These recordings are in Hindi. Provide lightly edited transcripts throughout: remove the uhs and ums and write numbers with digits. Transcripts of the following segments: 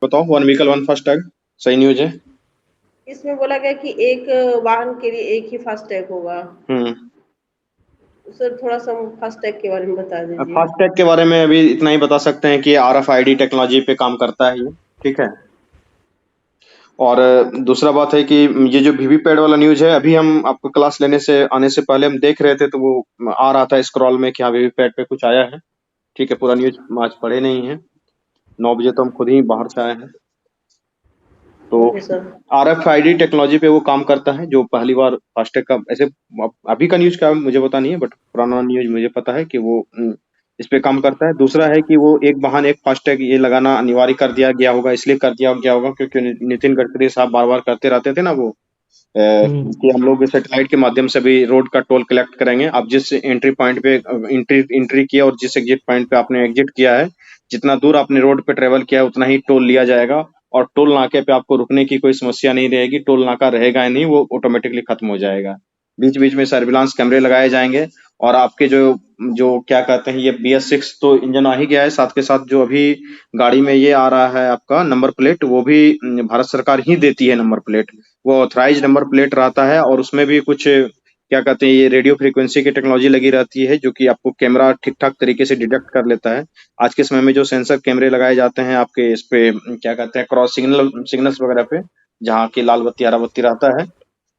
बताओ, वन व्हीकल वन फास्टैग सही न्यूज है। इसमें बोला गया कि एक वाहन के लिए एक ही फास्टैग होगा। हम्म। सर थोड़ा सा फास्टैग के बारे में बता दीजिए। फास्टैग के बारे में अभी इतना ही बता सकते हैं कि RFID टेक्नोलॉजी पे काम करता है ये। ठीक है। और दूसरा बात है कि ये जो वीवीपैट वाला न्यूज है, अभी हम आपको क्लास लेने से आने से पहले हम देख रहे थे, तो वो आ रहा था स्क्रॉल में कि हाँ वीवीपैट पे कुछ आया है। ठीक है, पूरा न्यूज आज पढ़े नहीं है। 9 बजे तो हम खुद ही बाहर से आए हैं। तो ओके सर। RFID टेक्नोलॉजी पे वो काम करता है, जो पहली बार फास्टैग का ऐसे अभी का न्यूज का मुझे पता नहीं है, बट पुराना न्यूज मुझे पता है कि वो इस पे काम करता है। दूसरा है कि वो एक वाहन एक फास्टैग ये लगाना अनिवार्य कर दिया गया होगा, इसलिए कर दिया गया होगा क्योंकि नितिन गडकरी साहब बार बार करते रहते थे ना वो, हम्म। कि हम लोग सैटेलाइट के माध्यम से भी रोड का टोल कलेक्ट करेंगे। आप जिस एंट्री पॉइंट पे एंट्री किया और जिस एग्जिट पॉइंट पे आपने एग्जिट किया है, जितना दूर आपने रोड पे ट्रेवल किया है उतना ही टोल लिया जाएगा। और टोल नाके पे आपको रुकने की कोई समस्या नहीं रहेगी, टोल नाका रहेगा ही नहीं, वो ऑटोमेटिकली खत्म हो जाएगा। बीच बीच में सर्विलांस कैमरे लगाए जाएंगे। और आपके जो जो क्या कहते हैं, ये BS6 तो इंजन आ ही गया है, साथ के साथ जो अभी गाड़ी में ये आ रहा है आपका नंबर प्लेट, वो भी भारत सरकार ही देती है नंबर प्लेट। वो ऑथराइज नंबर प्लेट रहता है, और उसमें भी कुछ क्या कहते हैं, ये रेडियो फ्रीक्वेंसी की टेक्नोलॉजी लगी रहती है, जो कि आपको कैमरा ठीक ठाक तरीके से डिटेक्ट कर लेता है। आज के समय में जो सेंसर कैमरे लगाए जाते हैं आपके इस पे क्या कहते हैं, क्रॉस सिग्नल्स वगैरह पे, जहाँ की लाल बत्ती हरा बत्ती रहता है,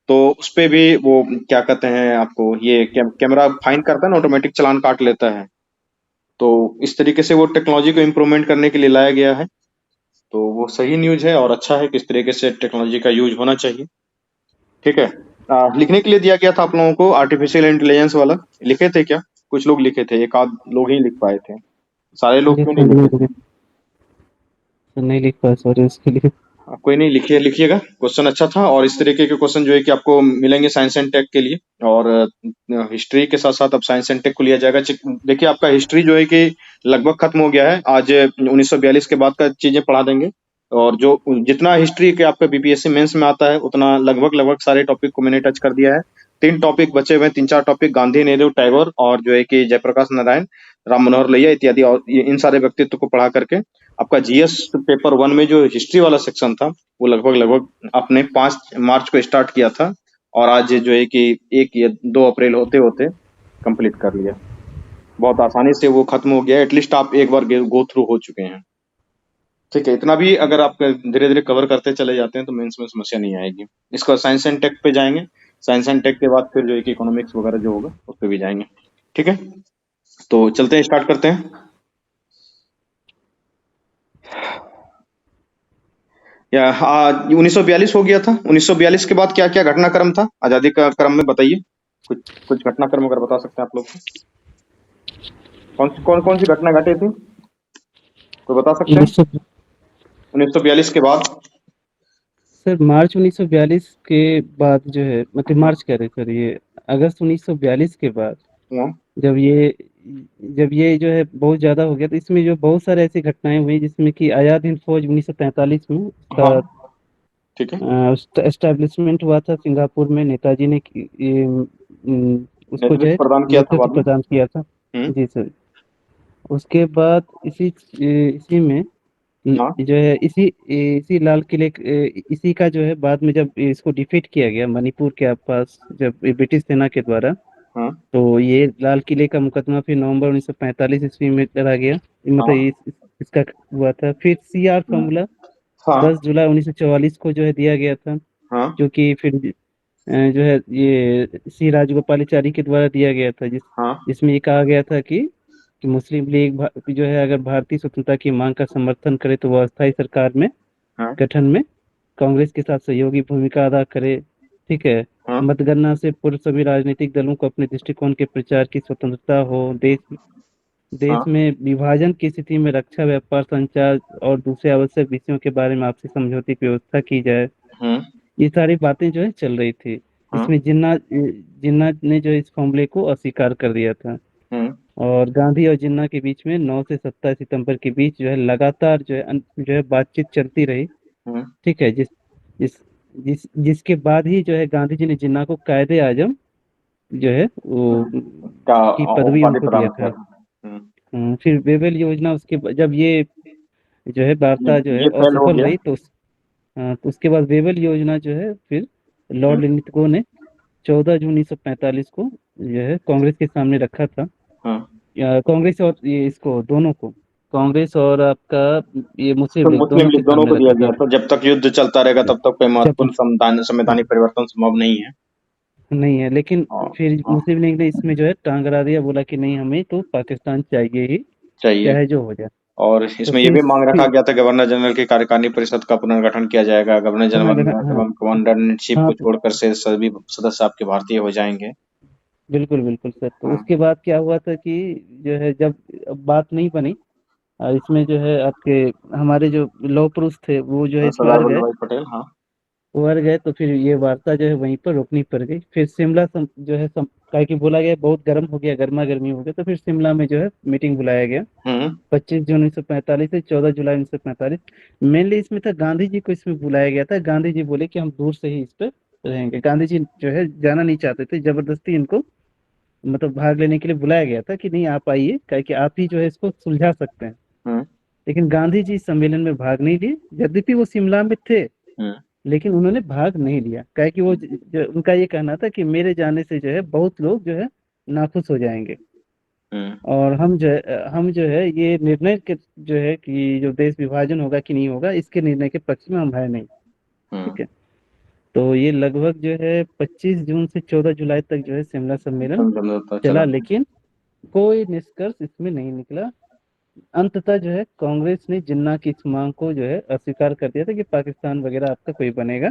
तो उस पे भी वो क्या कहते हैं, आपको ये कैमरा फाइन करता है ना, ऑटोमेटिक चालान काट लेता है। तो इस तरीके से वो टेक्नोलॉजी को इम्प्रूवमेंट करने के लिए लाया गया है। तो वो सही न्यूज है और अच्छा है, किस तरीके से टेक्नोलॉजी का यूज होना चाहिए। ठीक है। लिखने के लिए दिया गया था आप लोगों को आर्टिफिशियल इंटेलिजेंस वाला, लिखे थे क्या? कुछ लोग लिखे थे, एक आध लोग ही लिख पाए थे, सारे लोग जी क्यों नहीं लिखे थे? सर, नहीं लिख पाया सॉरी उसके लिए। कोई नहीं, लिखिए, लिखिएगा। क्वेश्चन अच्छा था, और इस तरीके के क्वेश्चन जो है कि आपको मिलेंगे साइंस एंड टेक के लिए। और हिस्ट्री के साथ साथ अब साइंस एंड टेक को लिया जाएगा। देखिए, आपका हिस्ट्री जो है कि लगभग खत्म हो गया है। आज 1942 के बाद का चीजें पढ़ा देंगे। और जो जितना हिस्ट्री के आपका BPSC मेंस में आता है, उतना लगभग लगभग सारे टॉपिक को मैंने टच कर दिया है। 3 टॉपिक बचे हुए हैं, 3 4 टॉपिक, गांधी, नेहरू, टैगोर, और जो है कि जयप्रकाश नारायण, राम मनोहर लोहिया इत्यादि, और इन सारे व्यक्तित्व को पढ़ा करके आपका GS पेपर 1 में जो हिस्ट्री वाला सेक्शन था, वो लगभग लगभग आपने 5 मार्च को स्टार्ट किया था, और आज जो है कि 1 या 2 अप्रैल होते होते कंप्लीट कर लिया। बहुत आसानी से वो खत्म हो गया। एटलीस्ट आप एक बार गो थ्रू हो चुके हैं। ठीक है, इतना भी अगर आप धीरे धीरे कवर करते चले जाते हैं तो मेंस में समस्या नहीं आएगी। इसका साइंस एंड टेक पे जाएंगे। साइंस एंड टेक के बाद फिर जो है कि इकोनॉमिक्स वगैरह जो होगा उस पे भी जाएंगे। ठीक है, तो चलते हैं, स्टार्ट करते हैं। या 1942 हो गया था। 1942 के बाद क्या क्या घटनाक्रम था आजादी का क्रम में, बताइए। कुछ कुछ घटनाक्रम अगर बता सकते हैं आप लोग तो। कौन कौन सी घटना घटी थी, कोई बता सकते हैं? 1900 1942 के बाद। सर मार्च 1942 के बाद जो है, मतलब मार्च कह रहे सर, ये अगस्त 1942 के बाद हाँ। जब ये जब ये जो है बहुत ज्यादा हो गया, तो इसमें जो बहुत सारे ऐसी घटनाएं हुई जिसमें कि आजाद हिंद फौज 1943 में हाँ। उसका ठीक है। एस्टेब्लिशमेंट हुआ था सिंगापुर में। नेताजी ने उसको जो नेतृत्व है प्रदान किया था नेतृत्व बाद में। प्रदान किया था। हम्म। जी सर। उसके बाद इसी में हाँ। जो है इसी लाल किले इसी का जो है बाद में जब इसको डिफीट किया गया मणिपुर के आसपास, जब ये ब्रिटिश सेना के द्वारा, हाँ। तो ये लाल किले का मुकदमा फिर नवंबर 1945 ईस्वी में लड़ा गया। मतलब हाँ। इसका हुआ था। फिर CR हम्म। फॉर्मूला हाँ। 10 जुलाई 1944 को जो है दिया गया था, हाँ। जो कि फिर जो है ये C राजगोपालाचारी के द्वारा दिया गया था, हाँ। जिसमें ये कहा गया था कि मुस्लिम लीग जो है अगर भारतीय स्वतंत्रता की मांग का समर्थन करे तो वह अस्थायी सरकार में हाँ। गठन में कांग्रेस के साथ सहयोगी भूमिका अदा करे। ठीक है। हाँ। मतगणना से पूर्व सभी राजनीतिक दलों को अपने दृष्टिकोण के प्रचार की स्वतंत्रता हो। देश हाँ। में विभाजन की स्थिति में रक्षा, व्यापार, संचार और दूसरे आवश्यक विषयों के बारे में आपसी समझौते की व्यवस्था की जाए। हम्म। ये सारी बातें जो है चल रही थी। हाँ। इसमें जिन्ना जिन्ना ने जो है इस फॉर्मूले को अस्वीकार कर दिया था। हम्म। और गांधी और जिन्ना के बीच में 9 से 27 सितंबर के बीच जो है लगातार जो है बातचीत चलती रही। हम्म। ठीक है। जिसके बाद ही जो है गांधी जी ने जिन्ना को कायदे आजम जो है वो का की पदवी उपाधि उनको प्रदान दिया किया था। था। फिर वेवेल योजना, जब ये जो है वार्ता जो है ये फेल हो असफल गया। रही, तो तो उसके बाद वेबल योजना जो है फिर लॉर्ड लिथगो ने 14 जून 1945 को जो है कांग्रेस के सामने रखा था। हाँ, कांग्रेस और ये इसको दोनों को, कांग्रेस और आपका ये मुस्लिम तो लीग मुस्लिम दोनों के लीग दोनों सामने को दिया रखा गया था। था, जब तक युद्ध चलता रहेगा तब तक कोई जब महत्वपूर्ण संवैधानिक परिवर्तन संभव नहीं है। नहीं है, लेकिन हाँ, फिर हाँ, मुस्लिम लीग ने इसमें जो है टांग अड़ा दिया, बोला कि नहीं, हमें तो पाकिस्तान चाहिए ही, चाहिए। चाहे जो हो जाए। और तो इसमें ये भी मांग रखा फिर गया था गवर्नर जनरल की कार्यकारिणी परिषद का पुनर्गठन किया जाएगा, गवर्नर जनरल हाँ एवं कमांडर इन चीफ हाँ, को छोड़कर से सभी सदस्य आपके भारतीय हो जाएंगे। बिल्कुल बिल्कुल सर। तो हाँ, उसके बाद क्या हुआ था कि जो है जब अब बात नहीं बनी, इसमें जो है आपके हमारे जो लौह पुरुष थे वो जो है इसमें सरदार हार गए। वल्लभ भाई पटेल। हाँ, वो हार गए तो फिर ये वार्ता जो है वहीं पर रोकनी पड़ गई। फिर शिमला जो है काहे कि बोला गया बहुत गर्म हो गया, गर्मा गर्मी हो गया, तो फिर शिमला में जो है मीटिंग बुलाया गया। हम्म, 25 जून 1945 से 14 जुलाई 1945। मेनली इसमें था गांधी जी को इसमें बुलाया गया था। गांधी जी बोले कि हम दूर से ही इस पर रहेंगे। गांधी जी जो है जाना नहीं चाहते थे, जबरदस्ती इनको मतलब भाग लेने के लिए बुलाया गया था कि नहीं आप आइए, काहे कि आप ही जो है इसको सुलझा सकते हैं। हम्म, लेकिन गांधी जी इस सम्मेलन में भाग नहीं लिए, यद्यपि वो शिमला में थे, हम्म, लेकिन उन्होंने भाग नहीं लिया, काहे कि वो उनका ये कहना था कि मेरे जाने से जो है बहुत लोग जो है नाखुश हो जाएंगे, हम्म, और हम जो है ये निर्णय के जो है कि जो देश विभाजन होगा कि नहीं होगा, इसके निर्णय के पक्ष में हम है नहीं। हम्म। ठीक है। तो ये लगभग जो है 25 जून से 14 जुलाई तक जो है शिमला सम्मेलन समझौता चला। चला, लेकिन कोई निष्कर्ष इसमें नहीं निकला। अंततः जो है कांग्रेस ने जिन्ना की इस मांग को जो है अस्वीकार कर दिया था कि पाकिस्तान वगैरह आपका कोई बनेगा,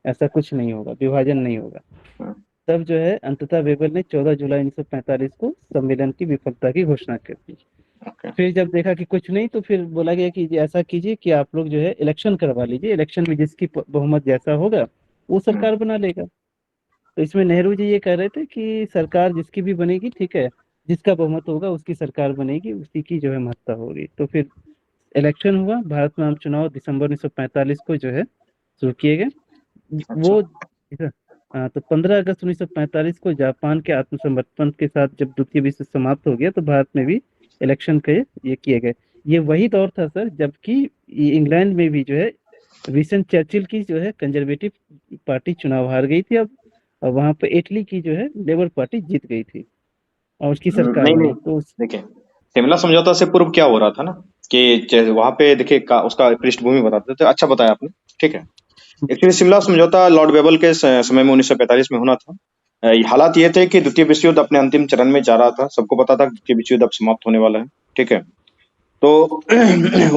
ऐसा कुछ नहीं होगा, विभाजन नहीं होगा। हम्म, तब जो है अंततः वेबर ने 14 जुलाई 1945 को सम्मेलन की विफलता की घोषणा कर दी। ओके। फिर जब देखा कि कुछ नहीं, तो फिर बोला गया कि जी ऐसा कीजिए कि आप लोग जो है इलेक्शन करवा लीजिए, इलेक्शन में जिसकी बहुमत जैसा होगा वो हम्म, सरकार बना लेगा। तो इसमें नेहरू जी ये कह रहे थे कि सरकार जिसकी भी बनेगी, ठीक है, जिसका बहुमत होगा उसकी सरकार बनेगी, उसी की जो है महत्ता होगी। तो फिर इलेक्शन हुआ, भारत में आम चुनाव दिसंबर 1945 को जो है शुरू किए गए। अच्छा। वो हाँ, तो 15 अगस्त 1945 को जापान के आत्मसमर्पण के साथ जब द्वितीय विश्व समाप्त हो गया, तो भारत में भी इलेक्शन के ये किए गए। ये वही दौर था सर जबकि ये इंग्लैंड में भी जो है विंस्टन चर्चिल की जो है कंजर्वेटिव पार्टी चुनाव हार गई थी। अब वहां पे इटली की जो है लेबर पार्टी जीत गई थी और उसकी सरकार नहीं, नहीं, बनी। तो देखिए, शिमला समझौता से पूर्व क्या हो रहा था ना, कि वहां पे देखिए उसका पृष्ठभूमि बताते थे। अच्छा बताया आपने। ठीक है। एक्चुअली शिमला समझौता लॉर्ड वेबल के समय में 1945 में होना था। हालात ये थे कि द्वितीय विश्व युद्ध अपने अंतिम चरण में जा रहा था, सबको पता था कि द्वितीय विश्व युद्ध अब समाप्त होने वाला है। ठीक है। तो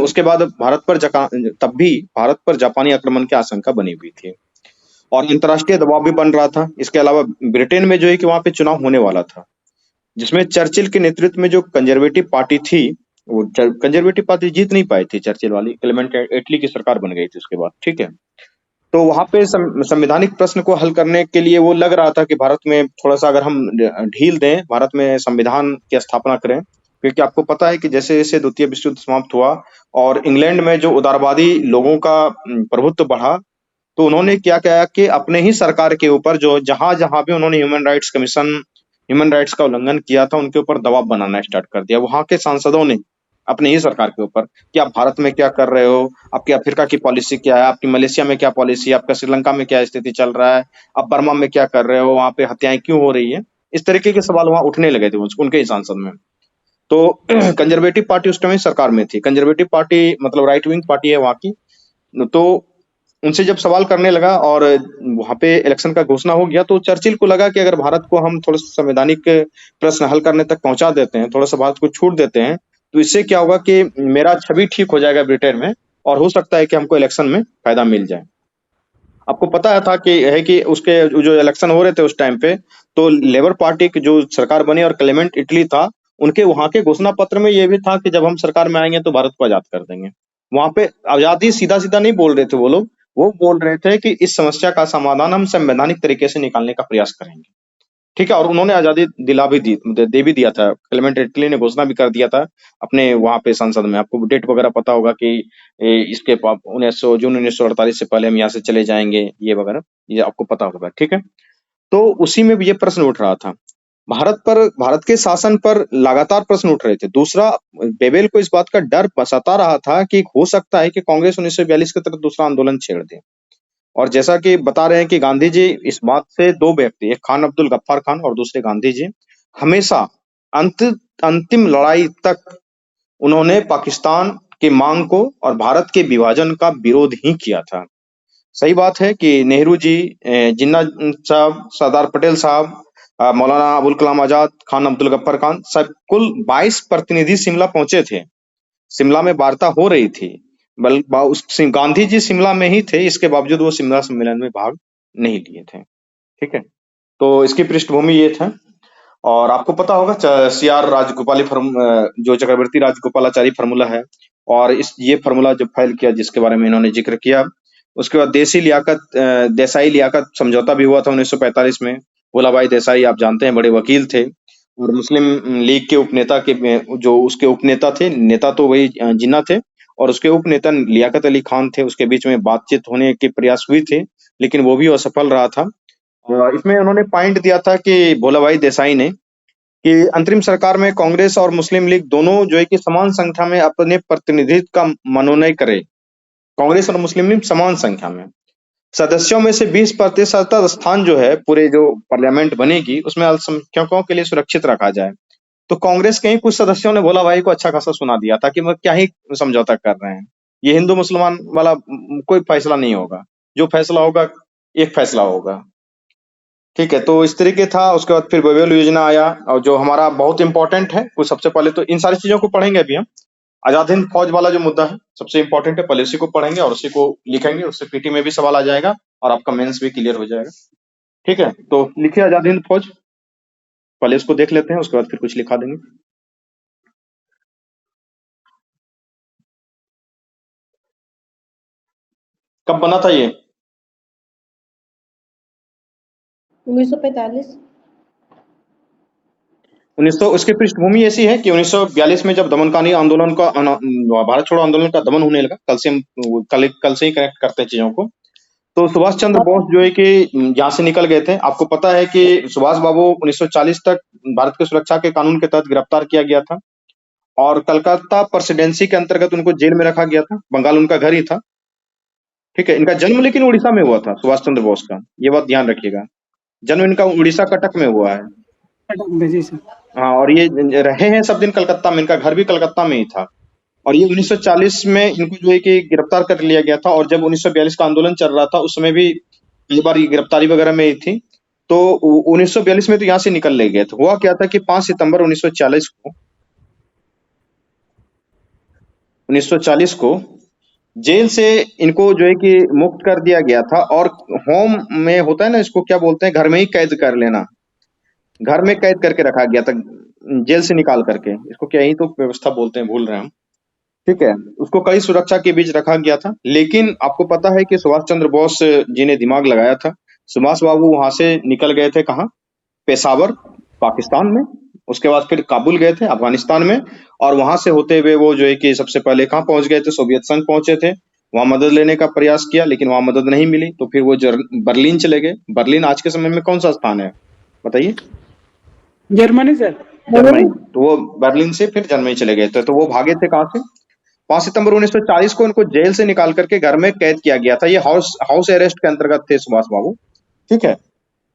उसके बाद तब भी भारत पर जापानी आक्रमण की आशंका बनी हुई थी और अंतर्राष्ट्रीय दबाव भी बन रहा था। इसके अलावा ब्रिटेन में जो है कि वहां पे चुनाव होने वाला था, जिसमें चर्चिल के नेतृत्व में जो कंजर्वेटिव पार्टी थी, वो कंजर्वेटिव पार्टी जीत नहीं पाई थी, चर्चिल वाली क्लेमेंट एटली की सरकार बन गई थी उसके बाद। ठीक है। तो वहां पे संवैधानिक प्रश्न को हल करने के लिए वो लग रहा था कि भारत में थोड़ा सा अगर हम ढील दें, भारत में संविधान की स्थापना करें, क्योंकि आपको पता है कि जैसे जैसे द्वितीय विश्व युद्ध समाप्त हुआ और इंग्लैंड में जो उदारवादी लोगों का प्रभुत्व बढ़ा, तो उन्होंने क्या किया कि अपने ही सरकार के ऊपर जो जहां जहां भी उन्होंने ह्यूमन राइट्स का उल्लंघन किया था, उनके ऊपर दबाव बनाना स्टार्ट कर दिया वहां के सांसदों ने, अपने ही सरकार के ऊपर, कि आप भारत में क्या कर रहे हो, आपकी अफ्रीका की पॉलिसी क्या है, आपकी मलेशिया में क्या पॉलिसी है, आपका श्रीलंका में क्या स्थिति चल रहा है, आप बर्मा में क्या कर रहे हो, वहां पे हत्याएं क्यों हो रही है। इस तरीके के सवाल वहां उठने लगे थे उनके ही सांसद में। तो कंजर्वेटिव पार्टी उस टाइम सरकार में थी। कंजर्वेटिव पार्टी मतलब राइट विंग पार्टी है वहां की। तो उनसे जब सवाल करने लगा और वहां पे इलेक्शन का घोषणा हो गया, तो चर्चिल को लगा कि अगर भारत को हम थोड़ा सा संवैधानिक प्रश्न हल करने तक पहुंचा देते हैं, थोड़ा सा भारत को छूट देते हैं, तो इससे क्या होगा कि मेरा छवि ठीक हो जाएगा ब्रिटेन में और हो सकता है कि हमको इलेक्शन में फायदा मिल जाए। आपको पता था कि है कि उसके जो इलेक्शन हो रहे थे उस टाइम पे, तो लेबर पार्टी की जो सरकार बनी और क्लेमेंट इटली था, उनके वहां के घोषणा पत्र में ये भी था कि जब हम सरकार में आएंगे तो भारत को आजाद कर देंगे। वहां पे आजादी सीधा सीधा नहीं बोल रहे थे वो लोग, वो बोल रहे थे कि इस समस्या का समाधान हम संवैधानिक तरीके से निकालने का प्रयास करेंगे। ठीक है। और उन्होंने आजादी दिला भी दी, दे भी दिया था। क्लेमेंट इटली ने घोषणा भी कर दिया था अपने वहां पे संसद में। आपको डेट वगैरह पता होगा कि इसके 19 जून 1948 से पहले हम यहाँ से चले जाएंगे, ये वगैरह ये आपको पता होगा। ठीक है। तो उसी में भी ये प्रश्न उठ रहा था। भारत के शासन पर लगातार प्रश्न उठ रहे थे। दूसरा, बेबेल को इस बात का डर सता रहा था कि हो सकता है कि कांग्रेस 1942 की तरह दूसरा आंदोलन छेड़ दे। और जैसा कि बता रहे हैं कि गांधी जी इस बात से, दो व्यक्ति, एक खान अब्दुल गफ्फार खान और दूसरे गांधी जी, हमेशा अंतिम लड़ाई तक उन्होंने पाकिस्तान की मांग को और भारत के विभाजन का विरोध ही किया था। सही बात है कि नेहरू जी, जिन्ना साहब, सरदार पटेल साहब, मौलाना अबुल कलाम आजाद, खान अब्दुल गफ्फार खान, सब कुल 22 प्रतिनिधि शिमला पहुंचे थे। शिमला में वार्ता हो रही थी। गांधी जी शिमला में ही थे, इसके बावजूद वो शिमला सम्मेलन में भाग नहीं लिए थे। ठीक है, तो इसकी पृष्ठभूमि ये था। और आपको पता होगा CR राजगोपाली जो चक्रवर्ती राजगोपालाचारी फार्मूला है, और ये फार्मूला जब फाइल किया, जिसके बारे में इन्होंने जिक्र किया, उसके बाद देसाई लियाकत समझौता भी हुआ था 1945 में। भोलाभाई देसाई आप जानते हैं, बड़े वकील थे और मुस्लिम लीग के उपनेता के, जो उसके उपनेता थे, नेता तो वही जिन्ना थे, और उसके उपनेता लियाकत अली खान थे। उसके बीच में बातचीत होने के प्रयास हुई थी, लेकिन वो भी असफल रहा था। इसमें उन्होंने पॉइंट दिया था कि भोलाभाई देसाई ने, कि अंतरिम सरकार में कांग्रेस और मुस्लिम लीग दोनों जो है कि समान संख्या में अपने प्रतिनिधित्व का मनोनयन करे। कांग्रेस और मुस्लिम लीग समान संख्या में, सदस्यों में से 20% स्थान जो है पूरे जो पार्लियामेंट बनेगी उसमें अल्पसंख्यकों के लिए सुरक्षित रखा जाए। तो कांग्रेस के ही कुछ सदस्यों ने भोला भाई को अच्छा खासा सुना दिया था कि वो क्या ही समझौता कर रहे हैं, ये हिंदू मुसलमान वाला कोई फैसला नहीं होगा, जो फैसला होगा एक फैसला होगा। ठीक है, तो इस तरीके था। उसके बाद फिर बेबेल योजना आया, और जो हमारा बहुत इंपॉर्टेंट है। कुछ सबसे पहले तो इन सारी चीजों को पढ़ेंगे अभी हम। आजाद हिंद फौज वाला जो मुद्दा है सबसे इंपॉर्टेंट है, पहले उसी को पढ़ेंगे और उसी को लिखेंगे, उससे पीटी में भी सवाल आ जाएगा और आपका मेंस भी क्लियर हो जाएगा। ठीक है, तो लिखिए आजाद हिंद फौज, पहले इसको देख लेते हैं, उसके बाद फिर कुछ लिखा देंगे। कब बना था ये? 1945। 1900। उसकी पृष्ठभूमि ऐसी है कि 1942 में जब दमनकारी आंदोलन का, भारत छोड़ो आंदोलन का दमन होने लगा, कल से ही कनेक्ट करते हैं चीजों को। तो सुभाष चंद्र बोस जो है कि यहाँ से निकल गए थे। आपको पता है कि सुभाष बाबू 1940 तक भारत की सुरक्षा के कानून के तहत गिरफ्तार किया गया था, और कलकत्ता प्रेसिडेंसी के अंतर्गत उनको जेल में रखा गया था। बंगाल उनका घर ही था। ठीक है, इनका जन्म लेकिन उड़ीसा में हुआ था, सुभाष चंद्र बोस का, ये बात ध्यान रखिएगा। जन्म इनका उड़ीसा कटक में हुआ है। हाँ, और ये रहे हैं सब दिन कलकत्ता में, इनका घर भी कलकत्ता में ही था। और ये 1940 में इनको जो है कि गिरफ्तार कर लिया गया था, और जब 1942 का आंदोलन चल रहा था उस समय भी कई बार ये गिरफ्तारी वगैरह में ही थी। तो 1942 में तो यहाँ से निकल ले गए थे। हुआ क्या था कि 5 सितंबर 1940 को जेल से इनको जो है कि मुक्त कर दिया गया था, और होम में होता है ना, इसको क्या बोलते हैं, घर में ही कैद कर लेना, घर में कैद करके रखा गया था, जेल से निकाल करके। इसको क्या ही तो व्यवस्था बोलते हैं, भूल रहे हैं हम। ठीक है, उसको कड़ी सुरक्षा के बीच रखा गया था। लेकिन आपको पता है कि सुभाष चंद्र बोस जी ने दिमाग लगाया था। सुभाष बाबू वहां से निकल गए थे, कहाँ? पेशावर, पाकिस्तान में। उसके बाद फिर काबुल गए थे, अफगानिस्तान में, और वहां से होते हुए वो जो है कि सबसे पहले कहाँ पहुंच गए थे? सोवियत संघ पहुंचे थे। वहां मदद लेने का प्रयास किया, लेकिन वहां मदद नहीं मिली, तो फिर वो बर्लिन चले गए। बर्लिन आज के समय में कौन सा स्थान है, बताइए? Germany sir. जर्मनी। तो वो बर्लिन से फिर जर्मनी चले गए थे। तो वो भागे थे कहाँ से? 5 सितंबर 1940 को इनको जेल से निकाल करके घर में कैद किया गया था। ये हाउस अरेस्ट के अंतर्गत थे सुभाष बाबू। ठीक है,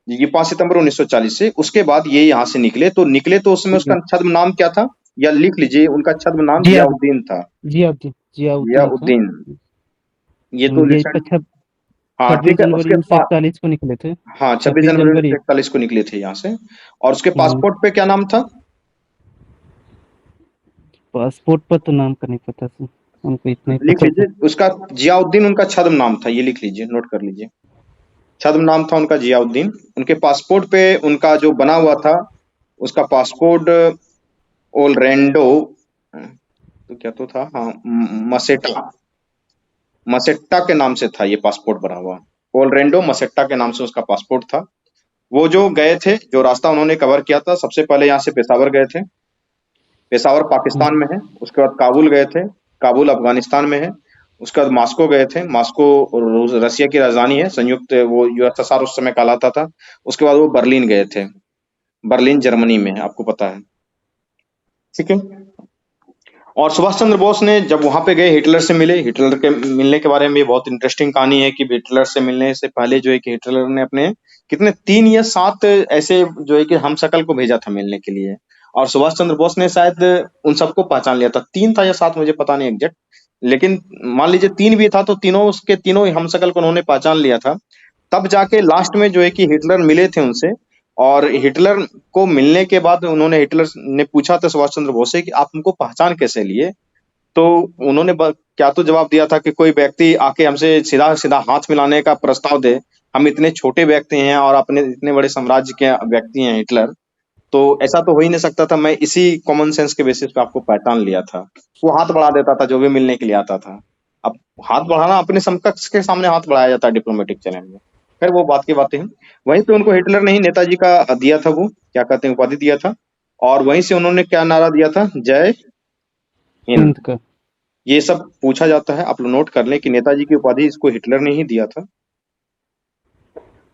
ये 5 सितंबर 1940 से। उसके बाद ये यहाँ से निकले, तो उसमें उसका छद्म नाम क्या था, या लिख लीजिए, उनका छद्म नाम जियाउद्दीन था। जियाउद्दीन, ये तो हाँ, ठीक है। उसके 41 को निकले थे। हाँ, 26 जनवरी 1941 को निकले थे यहाँ से। और उसके पासपोर्ट पे क्या नाम था? पासपोर्ट पर तो नाम का नहीं पता सर, उनको इतना ही लिख लीजिए, उसका जियाउद्दीन उनका छद्म नाम था। ये लिख लीजिए, नोट कर लीजिए, छद्म नाम था उनका जियाउद्दीन। उनके पासपोर्ट पे उनका जो बना हुआ था, उसका पासपोर्ट ओलरेंडो, तो क्या तो था, हाँ, मसेट्टा के नाम से था ये पासपोर्ट बना हुआ। ओलरेंडो मसेट्टा के नाम से उसका पासपोर्ट था। वो जो गए थे, जो रास्ता उन्होंने कवर किया था, सबसे पहले यहाँ से पेशावर गए थे। पेशावर पाकिस्तान में है। उसके बाद काबुल गए थे, काबुल अफगानिस्तान में है। उसके बाद मास्को गए थे, मास्को रसिया की राजधानी है, संयुक्त वो यूएसएसआर उस समय कहलाता था। उसके बाद वो बर्लिन गए थे। बर्लिन जर्मनी में है, आपको पता है। ठीक है। और सुभाष चंद्र बोस ने जब वहां पे गए, हिटलर से मिले। हिटलर के मिलने के बारे में भी बहुत इंटरेस्टिंग कहानी है कि हिटलर से मिलने से पहले जो है कि हिटलर ने अपने कितने 3 या 7 ऐसे जो है कि हम शकल को भेजा था मिलने के लिए, और सुभाष चंद्र बोस ने शायद उन सबको पहचान लिया था। 3 था या 7, मुझे पता नहीं एग्जैक्ट, लेकिन मान लीजिए 3 भी था, तो तीनों उसके तीनों हम शकल को उन्होंने पहचान लिया था। तब जाके लास्ट में जो है कि हिटलर मिले थे उनसे, और हिटलर को मिलने के बाद हिटलर ने पूछा था सुभाष चंद्र बोस से कि आप हमको पहचान कैसे लिए। तो उन्होंने क्या तो जवाब दिया था कि कोई व्यक्ति आके हमसे सीधा सीधा हाथ मिलाने का प्रस्ताव दे, हम इतने छोटे व्यक्ति हैं और अपने इतने बड़े साम्राज्य के व्यक्ति हैं हिटलर, तो ऐसा तो हो ही नहीं सकता था। मैं इसी कॉमन सेंस के बेसिस पे आपको पहचान लिया था। वो हाथ बढ़ा देता था जो भी मिलने के लिए आता था। अब हाथ बढ़ाना, अपने समकक्ष के सामने हाथ बढ़ाया जाता है डिप्लोमेटिक चैनल में। खैर वो बात की बातें हैं। वहीं पे उनको हिटलर ने ही नेताजी का दिया था, वो क्या कहते हैं, उपाधि दिया था। और वहीं से उन्होंने क्या नारा दिया था, जय हिंद। हिंद का। ये सब पूछा जाता है, आप लोग नोट कर लें कि नेताजी की उपाधि इसको हिटलर ने ही दिया था,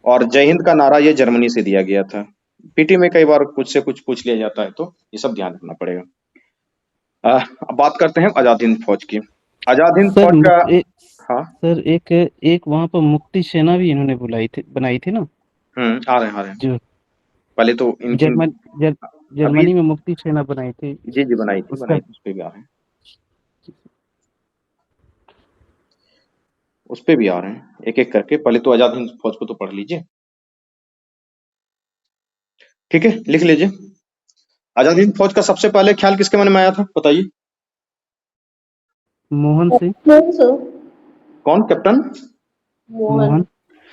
और जय हिंद का नारा ये जर्मनी से दिया गया था। पीटी में कई बार कुछ से कुछ पूछ लिया जाता है, तो ये सब ध्यान रखना पड़ेगा। अब बात करते हैं आजाद हिंद फौज की। आजाद हिंद सर फौज का, हाँ, सर एक एक वहां पर मुक्ति सेना भी इन्होंने बनाई थी ना, आ रहे हैं। जो पहले तो इनकी जर्मन जर, अभी, जर्मनी में मुक्ति सेना बनाई थी। जी जी, बनाई थी उसका उस पे भी आ रहे हैं, उस पे भी आ रहे हैं एक एक करके। पहले तो आजाद हिंद फौज को तो पढ़ लीजिए, ठीक है, लिख लीजिए। आजाद हिंद फौज का सबसे पहले ख्याल किसके मन में आया था, बताइए। मोहन सिंह। कौन, कैप्टन मोहन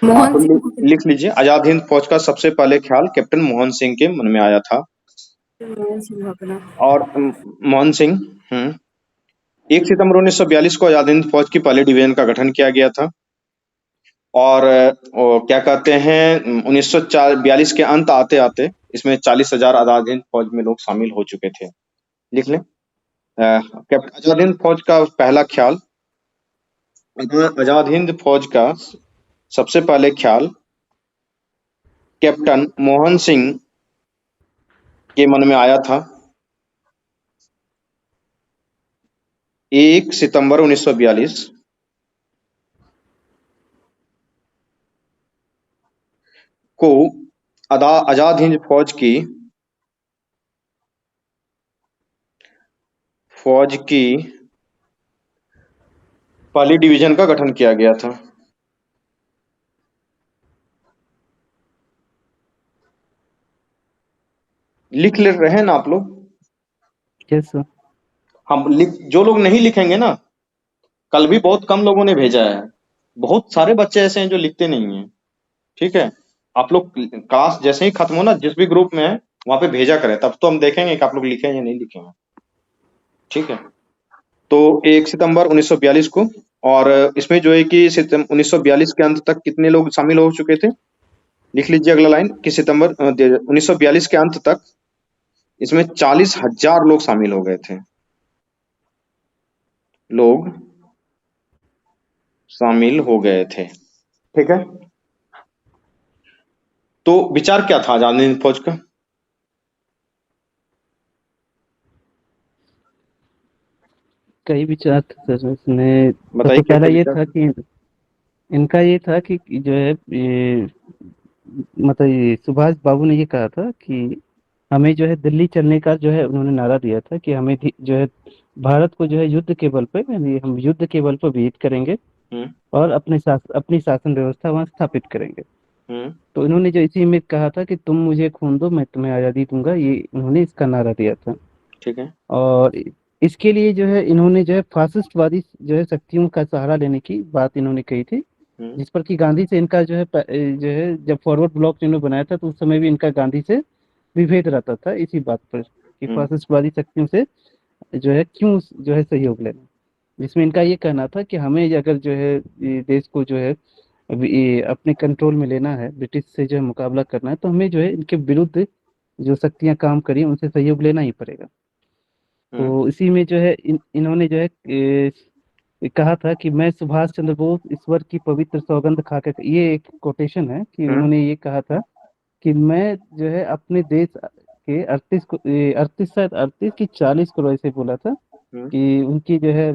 हाँ, तो लिख लीजिए, आजाद हिंद फौज का सबसे पहले ख्याल कैप्टन मोहन सिंह के मन में आया था। और मोहन सिंह, 1 सितंबर 1942 को आजाद हिंद फौज की पहले डिवीजन का गठन किया गया था। और क्या कहते हैं, 1942 के अंत आते आते इसमें 40,000 आजाद हिंद फौज में लोग शामिल हो चुके थे। लिख लें, कैप्टन आजाद हिंद फौज का पहला ख्याल, आजाद हिंद फौज का सबसे पहले ख्याल कैप्टन मोहन सिंह के मन में आया था 1 सितंबर 1942 को आजाद हिंद फौज की पहली डिवीजन का गठन किया गया था। लिख ले रहे हैं ना आप लोग? Yes sir. जो लोग नहीं लिखेंगे ना, कल भी बहुत कम लोगों ने भेजा है, बहुत सारे बच्चे ऐसे हैं जो लिखते नहीं हैं। ठीक है, आप लोग क्लास जैसे ही खत्म हो ना, जिस भी ग्रुप में है वहां पे भेजा करें, तब तो हम देखेंगे कि आप लोग लिखे या नहीं लिखेंगे। ठीक है, तो 1 सितंबर 1942 को, और इसमें जो है कि 1942 के अंत तक कितने लोग शामिल हो चुके थे, लिख लीजिए अगला लाइन कि सितंबर 1942 के अंत तक इसमें 40,000 लोग शामिल हो गए थे। लोग शामिल हो गए थे। ठीक है, तो विचार क्या था आजाद हिंद फौज का? कई विचार थे सर इसमें। बताइए सबसे क्या पहला क्या ये विचार था था? कि इनका ये था कि जो है मतलब ये सुभाष बाबू ने ये कहा था कि हमें जो है दिल्ली चलने का जो है उन्होंने नारा दिया था कि हमें जो है भारत को जो है युद्ध के बल पे, यानी हम युद्ध के बल पर विजित करेंगे हम्म और अपनी शासन व्यवस्था वहां स्थापित करेंगे। हम्म तो इन्होंने जो इसी में कहा था कि तुम मुझे खून दो मैं तुम्हें आज़ादी दूंगा, ये इन्होंने इसका नारा दिया था। ठीक है। और इसके लिए जो है इन्होंने जो है फासिस्टवादी जो है शक्तियों का सहारा लेने की बात इन्होंने कही थी, हम्म जिस पर कि गांधी से इनका जो है जो है जब फॉरवर्ड ब्लॉक इन्होंने बनाया था तो उस समय भी इनका गांधी से विभेद रहता था इसी बात पर कि हम्म फासिस्टवादी शक्तियों से जो है क्यों जो है सहयोग लेना। जिसमें इनका ये कहना था कि हमें अगर जो है ये देश को जो है अभी ये अपने कंट्रोल में लेना है, ब्रिटिश से जो है मुकाबला करना है, तो हमें जो है इनके विरुद्ध जो शक्तियां काम करी उनसे सहयोग लेना ही पड़ेगा। हम्म तो इसी में जो है इन्होंने जो है कहा था कि मैं सुभाष चंद्र बोस ईश्वर की पवित्र सौगंध खाकर, ये एक कोटेशन है कि हम्म उन्होंने ये कहा था कि मैं जो है अपने देश के 38 शायद 38 की 40 करोड़ ऐसे बोला था हम्म, कि उनकी जो है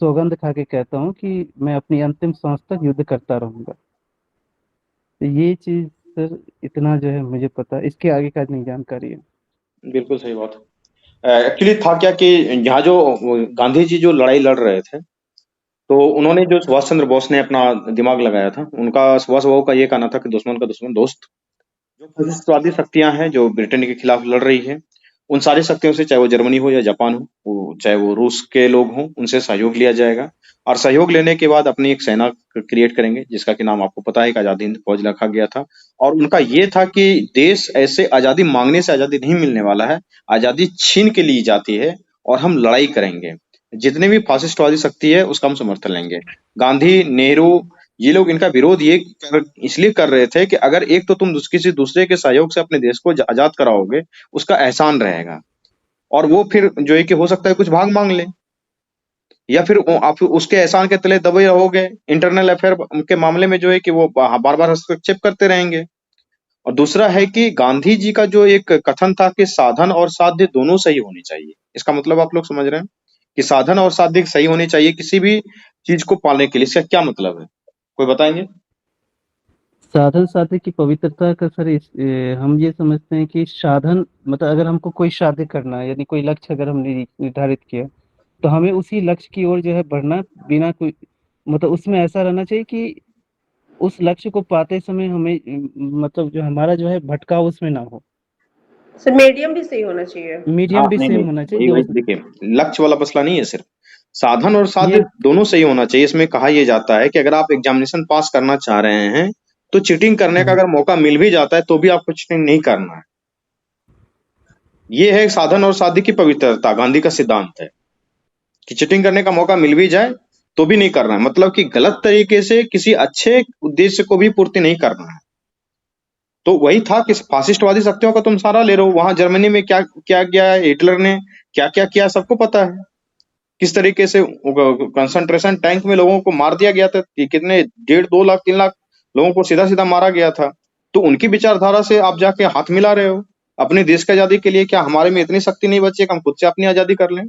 सौगंध खा के कहता हूँ कि मैं अपनी अंतिम सांस तक युद्ध करता रहूंगा। तो ये चीज सर इतना जो है मुझे पता है, इसके आगे का नहीं जानकारी है। बिल्कुल सही बात। एक्चुअली था क्या कि यहाँ जो गांधी जी जो लड़ाई लड़ रहे थे, तो उन्होंने जो सुभाष चंद्र बोस ने अपना दिमाग लगाया था, उनका सुभाष बाबू का ये कहना था कि दुश्मन का दुश्मन दोस्त। जो फैसिस्टवादी शक्तियां हैं जो ब्रिटेन के खिलाफ लड़ रही है, उन सारी शक्तियों से, चाहे वो जर्मनी हो या जापान हो, चाहे वो रूस के लोग हों, उनसे सहयोग लिया जाएगा। और सहयोग लेने के बाद अपनी एक सेना क्रिएट करेंगे, जिसका कि नाम आपको पता है कि आजाद हिंद फौज रखा गया था। और उनका ये था कि देश ऐसे आजादी मांगने से आजादी नहीं मिलने वाला है, आजादी छीन के ली जाती है, और हम लड़ाई करेंगे। जितने भी फासिस्टवादी शक्ति है उसका हम समर्थन लेंगे। गांधी, नेहरू, ये लोग इनका विरोध इसलिए कर रहे थे कि अगर एक तो तुम किसी दूसरे के सहयोग से अपने देश को आजाद कराओगे, उसका एहसान रहेगा, और वो फिर जो है कि हो सकता है कुछ भाग मांग ले, या फिर आप उसके एहसान के तले दबे रहोगे। इंटरनल अफेयर के मामले में जो है कि वो बार बार हस्तक्षेप करते रहेंगे। और दूसरा है कि गांधी जी का जो एक कथन था कि साधन और साध्य दोनों सही होने चाहिए। इसका मतलब आप लोग समझ रहे हैं कि साधन और साध्य सही होने चाहिए किसी भी चीज को पाने के लिए। इसका क्या मतलब है, कोई बताएंगे? साधन साध्य की पवित्रता का सर हम ये समझते हैं कि साधन मतलब अगर हमको कोई साध्य करना है, यानी कोई लक्ष्य अगर हमने निर्धारित किया, तो हमें उसी लक्ष्य की ओर जो है बढ़ना, बिना कोई मतलब उसमें ऐसा रहना चाहिए कि उस लक्ष्य को पाते समय हमें मतलब जो हमारा जो है भटकाव उसमें ना हो। सर मीडियम भी सही होना चाहिए। हाँ, मीडियम भी नहीं सेम नहीं, होना चाहिए वही जो वही देखिए, लक्ष्य वाला मसला नहीं है सिर्फ, साधन और साध्य ये दोनों सही होना चाहिए। इसमें कहा यह जाता है कि अगर आप एग्जामिनेशन पास करना चाह रहे हैं, तो चीटिंग करने का हाँ, अगर मौका मिल भी जाता है तो भी आपको चीटिंग नहीं करना है। ये है साधन और साध्य की पवित्रता, गांधी का सिद्धांत है कि चीटिंग करने का मौका मिल भी जाए तो भी नहीं करना है, मतलब कि गलत तरीके से किसी अच्छे उद्देश्य को भी पूर्ति नहीं करना है। तो वही था कि फासिस्टवादी शक्तियों का तुम सहारा ले रहे हो। वहां जर्मनी में क्या क्या किया है, हिटलर ने क्या क्या किया, सबको पता है। किस तरीके से कंसंट्रेशन टैंक में लोगों को मार दिया गया था, कि कितने 1.5 2 लाख 3 लाख लोगों को सीधा सीधा मारा गया था। तो उनकी विचारधारा से आप जाके हाथ मिला रहे हो अपने देश की आजादी के लिए। क्या हमारे में इतनी शक्ति नहीं बची है कि हम खुद से अपनी आजादी कर लें?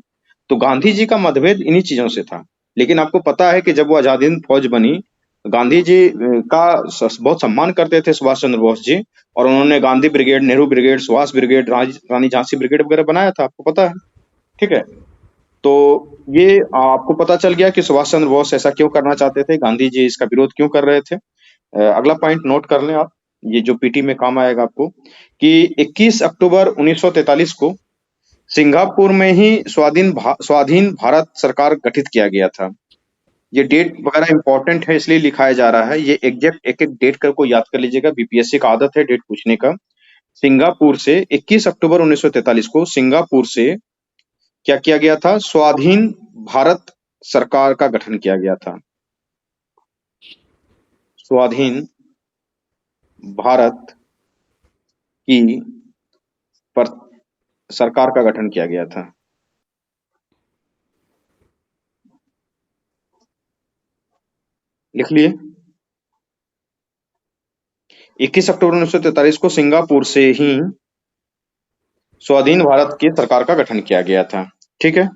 तो गांधी जी का मतभेद इन्हीं चीजों से था। लेकिन आपको पता है कि जब वो आजाद हिंद फौज बनी, गांधी जी का बहुत सम्मान करते थे सुभाष चंद्र बोस जी, और उन्होंने Gandhi brigade, Nehru brigade, Subhash brigade, Rani Jhansi brigade वगैरह बनाया था, आपको पता है। ठीक है। तो ये आपको पता चल गया कि सुभाष चंद्र बोस ऐसा क्यों करना चाहते थे, गांधी जी इसका विरोध क्यों कर रहे थे। अगला पॉइंट नोट कर लें आप, ये जो पीटी में काम आएगा आपको, कि 21 अक्टूबर 1943 को सिंगापुर में ही स्वाधीन भारत सरकार गठित किया गया था। ये डेट वगैरह इंपॉर्टेंट है इसलिए लिखाया जा रहा है, ये एग्जैक्ट एक एक डेट को याद कर लीजिएगा, बीपीएससी का आदत है डेट पूछने का। सिंगापुर से 21 अक्टूबर 1943 को सिंगापुर से क्या किया गया था, स्वाधीन भारत सरकार का गठन किया गया था। स्वाधीन भारत की पर सरकार का गठन किया गया था। लिख लिए। 21 अक्टूबर 1943 को सिंगापुर से ही स्वाधीन भारत की सरकार का गठन किया गया था। ठीक है।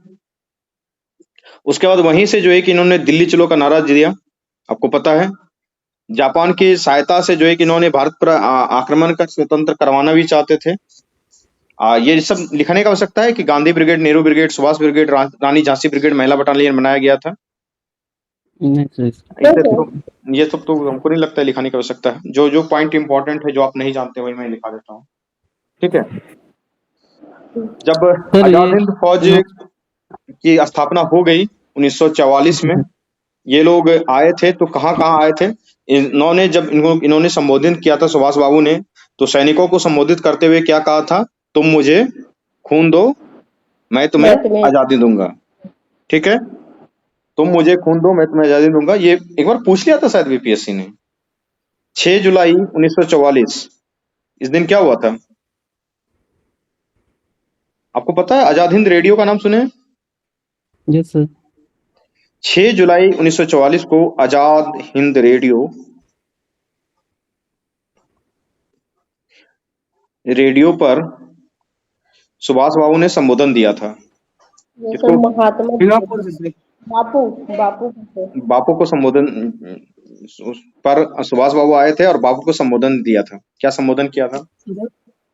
उसके बाद वहीं से जो है कि इन्होंने दिल्ली चलो का नारा दिया, आपको पता है। जापान की सहायता से जो है कि इन्होंने भारत पर आक्रमण कर स्वतंत्र करवाना भी चाहते थे। ये सब लिखने का आवश्यकता है कि Gandhi brigade, Nehru brigade, Subhash brigade, Rani Jhansi brigade, महिला बटालियन बनाया गया था। नहीं सर इसे तो ये सब तो हमको नहीं लगता है लिखाने की आवश्यकता है। जो जो पॉइंट इंपॉर्टेंट है, जो आप नहीं जानते, वही मैं लिखा देता हूँ। ठीक है। जब सर आजाद ये हिंद फौज की स्थापना हो गई 1944 में, ये लोग आए थे तो कहाँ कहाँ आए थे। इन्होंने संबोधित किया था, सुभाष बाबू ने, तो सैनिकों को संबोधित करते हुए क्या कहा था, तुम मुझे खून दो, मैं तुम्हें मैं तुम्हें आजादी दूंगा। ठीक है। तुम मुझे खून दो, मैं तुम्हें आजादी दूंगा, ये एक बार पूछ लिया था शायद बीपीएससी ने। 6 जुलाई 1944, इस दिन क्या हुआ था, आपको पता है? आजाद हिंद रेडियो का नाम सुने हैं? यस सर 6 जुलाई 1944 को आजाद हिंद रेडियो रेडियो पर सुभाष बाबू ने संबोधन दिया था। ये किसको? सब महात्मा सिंगापुर से बापू बापू से बापू को संबोधन उस पर सुभाष बाबू आए थे और बापू को संबोधन दिया था। क्या संबोधन किया था?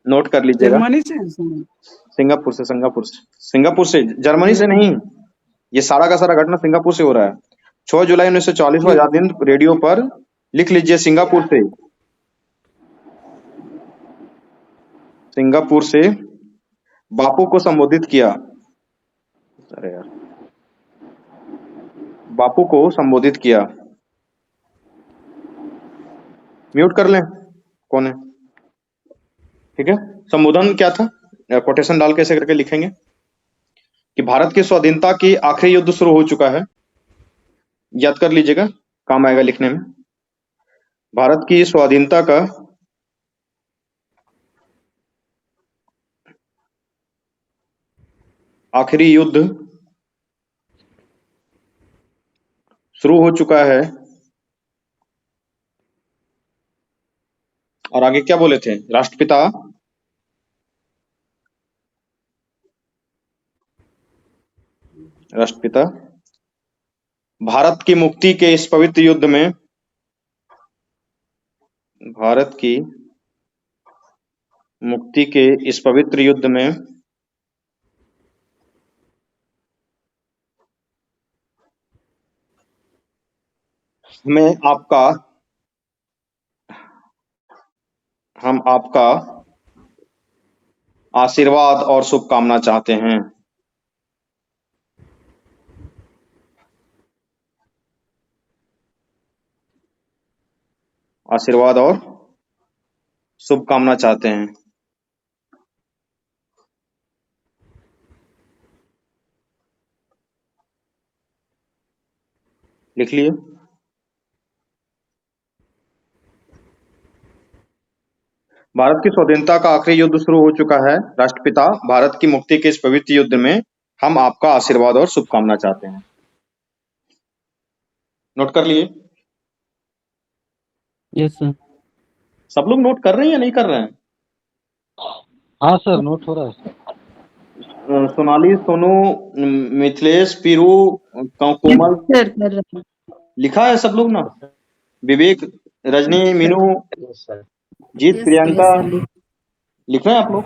नोट कर लीजिएगा। जर्मनी से हैं, सुनो। सिंगापुर से जर्मनी से नहीं। ये सारा का सारा घटना सिंगापुर से हो रहा है। 6 जुलाई 1940 को आजाद हिंद रेडियो पर लिख लीजिए सिंगापुर से बापू को संबोधित किया। अरे यार, बापू को संबोधित किया। म्यूट कर लें, कौन है? ठीक है, संबोधन क्या था? कोटेशन डाल के ऐसे करके लिखेंगे कि भारत की स्वाधीनता की आखिरी युद्ध शुरू हो चुका है। याद कर लीजिएगा, काम आएगा लिखने में। भारत की स्वाधीनता का आखिरी युद्ध शुरू हो चुका है। और आगे क्या बोले थे? राष्ट्रपिता भारत की मुक्ति के इस पवित्र युद्ध में हम आपका आशीर्वाद और शुभकामना चाहते हैं। आशीर्वाद और शुभकामना चाहते हैं। लिख लिए? भारत की स्वाधीनता का आखिरी युद्ध शुरू हो चुका है। राष्ट्रपिता भारत की मुक्ति के इस पवित्र युद्ध में हम आपका आशीर्वाद और शुभकामना चाहते हैं। नोट कर लिए? Yes sir. सब लोग नोट कर रहे हैं या नहीं कर रहे हैं? हाँ सर, नोट हो रहा है। सोनाली, सोनू, मिथिलेश, पीरू, कोमल, सर कर रहे हैं। लिखा है सब लोग ना? विवेक, रजनी, मीनू, यस सर। जीत, प्रियंका, लिख रहे हैं आप लोग?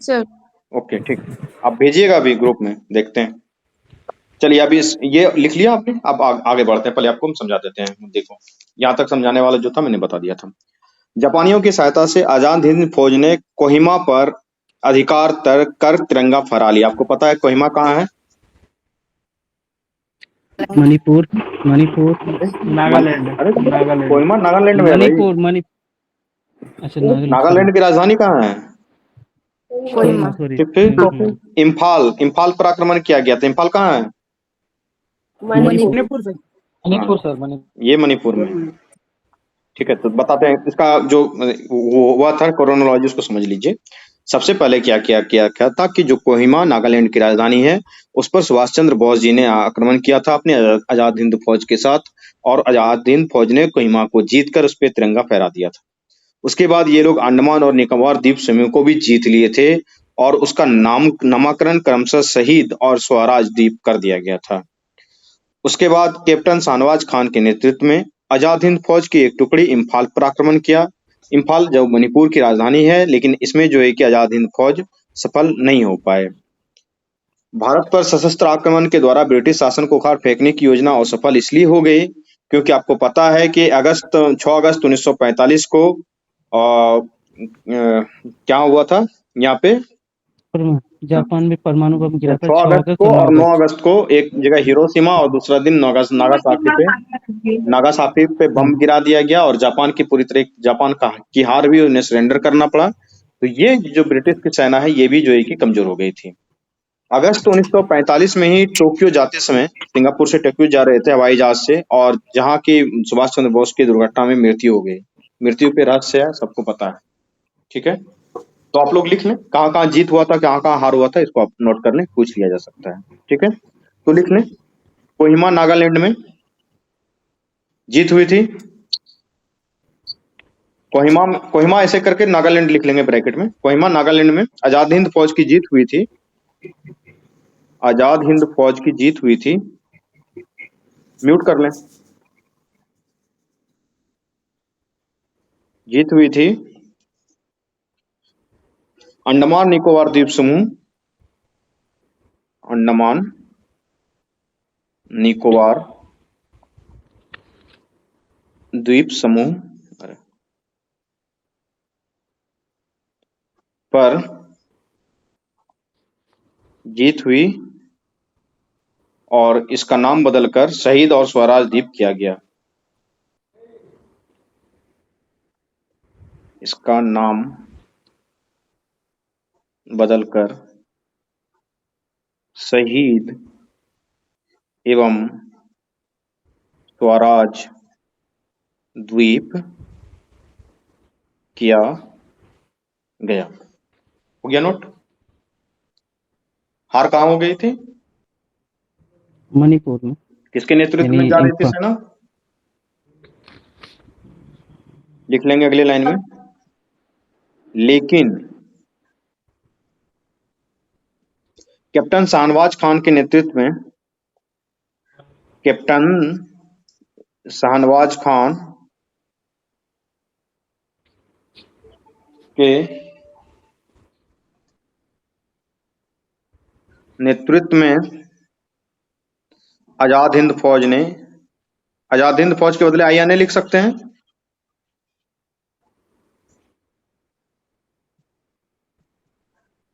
सर ओके, ठीक। आप भेजिएगा अभी ग्रुप में, देखते हैं। चलिए, अभी ये लिख लिया आपने? अब आगे बढ़ते हैं। पहले आपको हम समझा देते हैं। देखो, यहाँ तक समझाने वाला जो था मैंने बता दिया था। जापानियों की सहायता से आजाद हिंद फौज ने कोहिमा पर अधिकार कर तिरंगा फहरा लिया। आपको पता है कोहिमा कहाँ है? मणिपुर। नागालैंड। अरे नागालैंड। कोहिमा नागालैंड में है भाई। मणिपुर। अच्छा, नागालैंड की राजधानी कहाँ है? कोहिमा। सॉरी। इम्फाल पर आक्रमण किया गया था। इम्फाल कहाँ है? मणिपुर से। मणिपुर सर, मणिपुर। ये मणिपुर में। ठीक है, तो बताते हैं इसका जो वो हुआ था क्रोनोलॉजी, उसको समझ लीजिए। सबसे पहले क्या था कि जो कोहिमा नागालैंड की राजधानी है, उस पर सुभाष चंद्र बोस जी ने आक्रमण किया था अपने आजाद हिंद फौज के साथ, और आजाद हिंद फौज ने कोहिमा को जीतकर उस पर तिरंगा फहरा दिया था। उसके बाद ये लोग अंडमान और निकोबार द्वीप समूह को भी जीत लिए थे, और उसका नामकरण क्रमशः शहीद और स्वराज द्वीप कर दिया गया था। उसके बाद कैप्टन शाहनवाज खान के नेतृत्व में आजाद हिंद फौज की एक टुकड़ी इम्फाल पर आक्रमण किया। इम्फाल जो मणिपुर की राजधानी है, लेकिन इसमें जो है कि आजाद हिंद फौज सफल नहीं हो पाए। भारत पर सशस्त्र आक्रमण के द्वारा ब्रिटिश शासन को उखाड़ फेंकने की योजना असफल इसलिए हो गई क्योंकि आपको पता है कि 6 अगस्त 1945 को क्या हुआ था यहाँ पे? जापान में परमाणु बम गिरा था 6 अगस्त को, और 9 अगस्त को एक जगह हिरोशिमा और दूसरा दिन नागासाकी पे बम गिरा दिया गया, और जापान की पूरी तरह जापान की हार भी, उन्हें सरेंडर करना पड़ा। तो ये जो ब्रिटिश की सेना है, ये भी जो है कि कमजोर हो गई थी। अगस्त 1945 में ही टोक्यो जाते समय सिंगापुर से टोक्यो जा रहे थे हवाई जहाज से, और जहाँ की सुभाष चंद्र बोस की दुर्घटना में मृत्यु हो गई। मृत्यु पे रहस्य है, सबको पता है। ठीक है, तो आप लोग लिख लें कहाँ कहाँ जीत हुआ था, कहाँ कहाँ हार हुआ था, इसको आप नोट कर लें, पूछ लिया जा सकता है। ठीक है, तो लिख लें कोहिमा नागालैंड में जीत हुई थी। कोहिमा ऐसे करके नागालैंड लिख लेंगे ब्रैकेट में। कोहिमा नागालैंड में आजाद हिंद फौज की जीत हुई थी। आजाद हिंद फौज की जीत हुई थी। म्यूट कर लें। जीत हुई थी अंडमान निकोबार द्वीप समूह, अंडमान निकोबार द्वीप समूह पर जीत हुई और इसका नाम बदलकर शहीद और स्वराज द्वीप किया गया। इसका नाम बदलकर शहीद एवं स्वराज द्वीप किया गया। हो गया नोट? हार कहाँ हो गई थी? मणिपुर में। किसके नेतृत्व में यानी जा रही थी इम्फा- सेना? लिख लेंगे अगले लाइन में। लेकिन कैप्टन शाहनवाज खान के नेतृत्व में, कैप्टन शाहनवाज खान के नेतृत्व में आजाद हिंद फौज ने, आजाद हिंद फौज के बदले आईएनए लिख सकते हैं।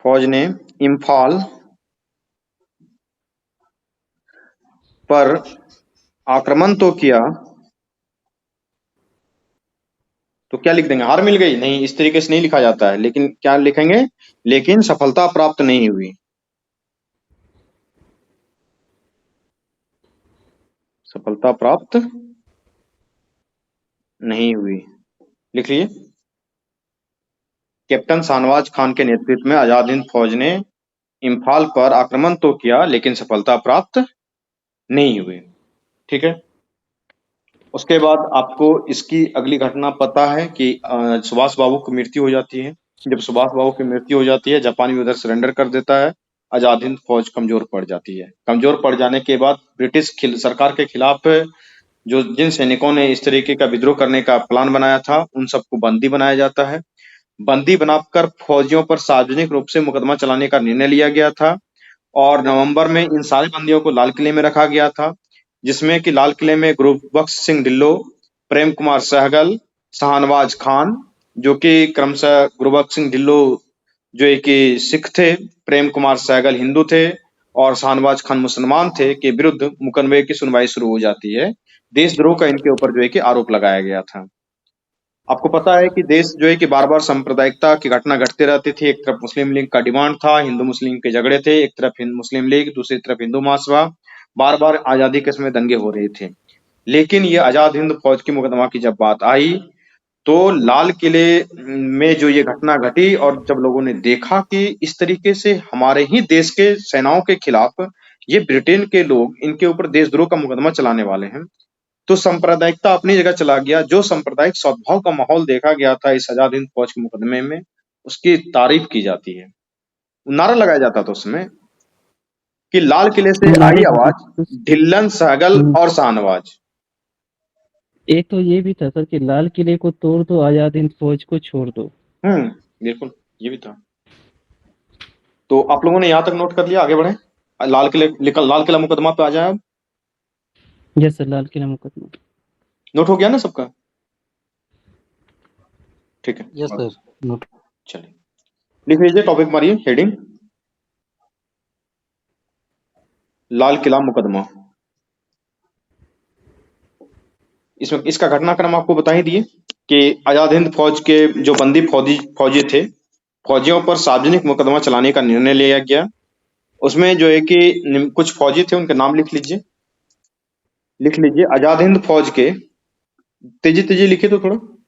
फौज ने इम्फाल पर आक्रमण तो किया, तो क्या लिख देंगे? हार मिल गई? नहीं, इस तरीके से नहीं लिखा जाता है। लेकिन क्या लिखेंगे? लेकिन सफलता प्राप्त नहीं हुई। सफलता प्राप्त नहीं हुई। लिख लीजिए। कैप्टन शाहनवाज खान के नेतृत्व में आजाद हिंद फौज ने इम्फाल पर आक्रमण तो किया लेकिन सफलता प्राप्त नहीं हुई। ठीक है। उसके बाद आपको इसकी अगली घटना पता है कि सुभाष बाबू की मृत्यु हो जाती है। जब सुभाष बाबू की मृत्यु हो जाती है, जापानी उधर सरेंडर कर देता है, आजाद हिंद फौज कमजोर पड़ जाती है। कमजोर पड़ जाने के बाद ब्रिटिश सरकार के खिलाफ जो जिन सैनिकों ने इस तरीके का विद्रोह करने का प्लान बनाया था, उन सबको बंदी बनाया जाता है। बंदी बनाकर फौजियों पर सार्वजनिक रूप से मुकदमा चलाने का निर्णय लिया गया था और नवंबर में इन सारे बंदियों को लाल किले में रखा गया था, जिसमें कि लाल किले में गुरबख्श सिंह ढिल्लों, प्रेम कुमार सहगल, शाहनवाज खान, जो कि क्रमशः गुरबख्श सिंह ढिल्लों जो एक सिख थे, प्रेम कुमार सहगल हिंदू थे और शाहनवाज खान मुसलमान थे, के विरुद्ध मुकदमे की सुनवाई शुरू हो जाती है। देशद्रोह का इनके ऊपर जो है कि आरोप लगाया गया था। आपको पता है कि देश जो है कि बार बार सांप्रदायिकता की घटना घटते रहती थी। एक तरफ मुस्लिम लीग का डिमांड था, हिंदू मुस्लिम के झगड़े थे, एक तरफ मुस्लिम लीग, दूसरी तरफ हिंदू महासभा, बार बार आजादी के समय दंगे हो रहे थे। लेकिन ये आजाद हिंद फौज की मुकदमा की जब बात आई तो लाल किले में जो ये घटना घटी और जब लोगों ने देखा कि इस तरीके से हमारे ही देश के सेनाओं के खिलाफ ये ब्रिटेन के लोग इनके ऊपर देशद्रोह का मुकदमा चलाने वाले हैं, तो सांप्रदायिकता अपनी जगह चला गया। जो सांप्रदायिक सद्भाव का माहौल देखा गया था इस आजाद हिंद फौज के मुकदमे में, उसकी तारीफ की जाती है। नारा लगाया जाता था उसमें कि लाल किले से आई आवाज, ढिल्लन, सहगल और शाहनवाज। एक तो ये भी था सर कि लाल किले को तोड़ दो, आजाद हिंद फौज को छोड़ दो। बिल्कुल, ये भी था। तो आप लोगों ने यहाँ तक नोट कर लिया, आगे बढ़े। लाल किला मुकदमा पे आ जाए अब। यस सर, लाल किला मुकदमा नोट हो गया ना सबका? ठीक है। Yes sir, note. चलिए लिख लीजिए, टॉपिक मारिए, हेडिंग लाल किला मुकदमा। इसमें इसका घटनाक्रम आपको बता ही दिए कि आजाद हिंद फौज के जो बंदी फौजी थे, फौजियों पर सार्वजनिक मुकदमा चलाने का निर्णय लिया गया। उसमें जो है कि कुछ फौजी थे, उनके नाम लिख लीजिए। लिख लीजिए आजाद हिंद फौज के, तेजी तेजी लिखिए तो थोड़ा।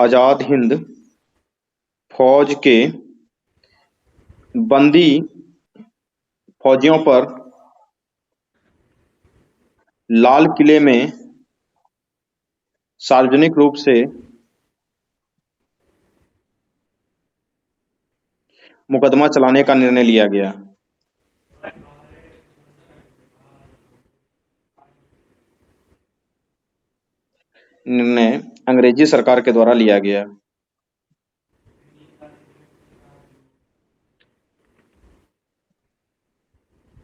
आजाद हिंद फौज के बंदी फौजियों पर लाल किले में सार्वजनिक रूप से मुकदमा चलाने का निर्णय लिया गया? निर्णय अंग्रेजी सरकार के द्वारा लिया गया।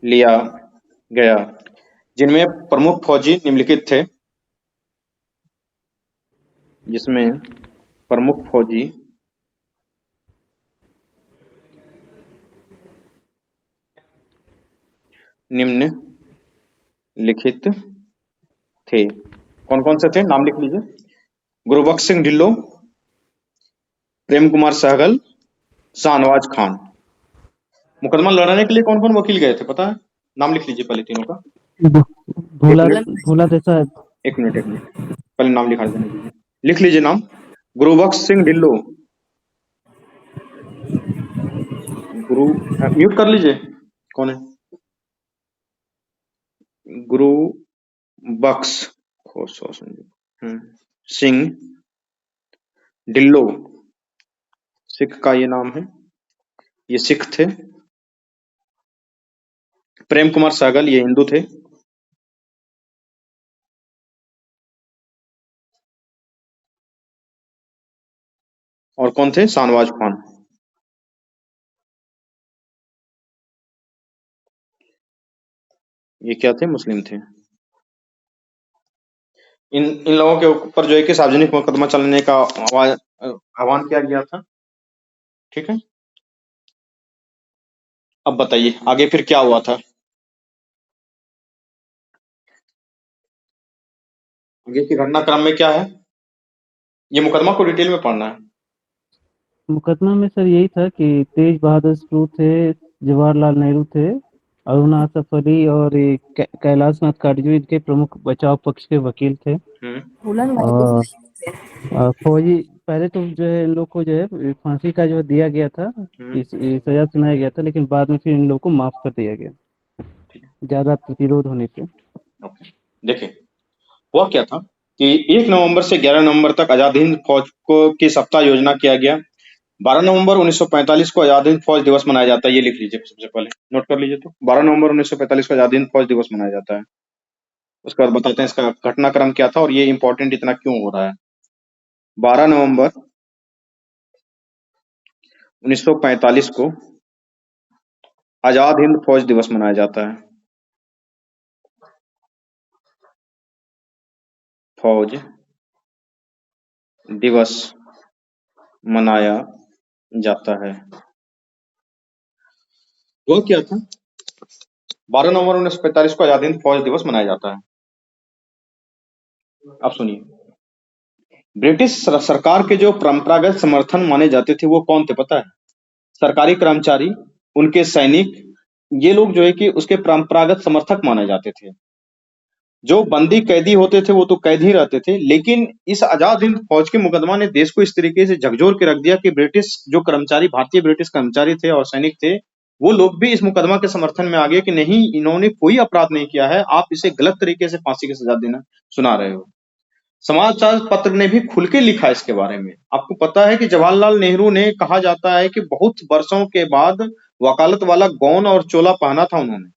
लिया गया, जिनमें प्रमुख फौजी निम्नलिखित थे। जिसमें प्रमुख फौजी निम्नलिखित थे। कौन कौन से थे, नाम लिख लीजिए। गुरबख्श सिंह ढिल्लो, प्रेम कुमार सहगल, शाहनवाज खान। मुकदमा लड़ने के लिए कौन कौन वकील गए थे पता है? नाम लिख लीजिए पहले तीनों का। भोला एक मिनट भोला देसाई। एक मिनट पहले नाम लिखा देने दीजिए। लिख लीजिए नाम। गुरबख्श सिंह ढिल्लो, गुरु म्यूट कर लीजिए। कौन है? गुरु बख्श सिंह ढिल्लो, सिख का ये नाम है, ये सिख थे। प्रेम कुमार सहगल, ये हिंदू थे। और कौन थे? शाहनवाज खान। ये क्या थे? मुस्लिम थे। इन लोगों के ऊपर जो है कि सार्वजनिक मुकदमा चलाने का आह्वान किया गया था। ठीक है, अब बताइए आगे फिर क्या हुआ था? आगे की घटनाक्रम में क्या है, ये मुकदमा को डिटेल में पढ़ना है। मुकदमा में सर यही था कि तेज बहादुर सप्रू थे, जवाहरलाल नेहरू थे, अरुणा आसफ अली और ये कैलाश नाथ काटजू इनके प्रमुख बचाव पक्ष के वकील थे। और फौजी पहले तो जो है इन लोग को जो है फांसी का जो दिया गया था, सजा सुनाया गया था, लेकिन बाद में फिर इन लोग को माफ कर दिया गया ज्यादा प्रतिरोध होने पे। देखिए हुआ क्या था कि 1 नवंबर से 11 नवंबर तक आजाद हिंद फौज को की सप्ताह योजना किया गया। 12 नवंबर 1945 को आजाद हिंद फौज दिवस मनाया जाता है। ये लिख लीजिए, सबसे पहले नोट कर लीजिए। तो 12 नवंबर 1945 को आजाद हिंद फौज दिवस मनाया जाता है। उसके बाद बताते हैं इसका घटनाक्रम क्या था और ये इंपॉर्टेंट इतना क्यों हो रहा है। 12 नवंबर 1945 को आजाद हिंद फौज दिवस मनाया जाता है। फौज दिवस मनाया जाता है। वो क्या था? 12 नवंबर 1945 को आजाद हिंद फौज दिवस मनाया जाता है। अब सुनिए, ब्रिटिश सरकार के जो परंपरागत समर्थन माने जाते थे वो कौन थे पता है? सरकारी कर्मचारी, उनके सैनिक, ये लोग जो है कि उसके परंपरागत समर्थक माने जाते थे। जो बंदी कैदी होते थे वो तो कैद ही रहते थे, लेकिन इस आजाद हिंद फौज के मुकदमा ने देश को इस तरीके से झकझोर के रख दिया कि ब्रिटिश जो कर्मचारी, भारतीय ब्रिटिश कर्मचारी थे और सैनिक थे, वो लोग भी इस मुकदमा के समर्थन में आ गए कि नहीं, इन्होंने कोई अपराध नहीं किया है, आप इसे गलत तरीके से फांसी की सजा देना सुना रहे हो। समाचार पत्र ने भी खुल के लिखा इसके बारे में। आपको पता है कि जवाहरलाल नेहरू ने, कहा जाता है कि बहुत वर्षों के बाद वकालत वाला गौन और चोला पहना था उन्होंने।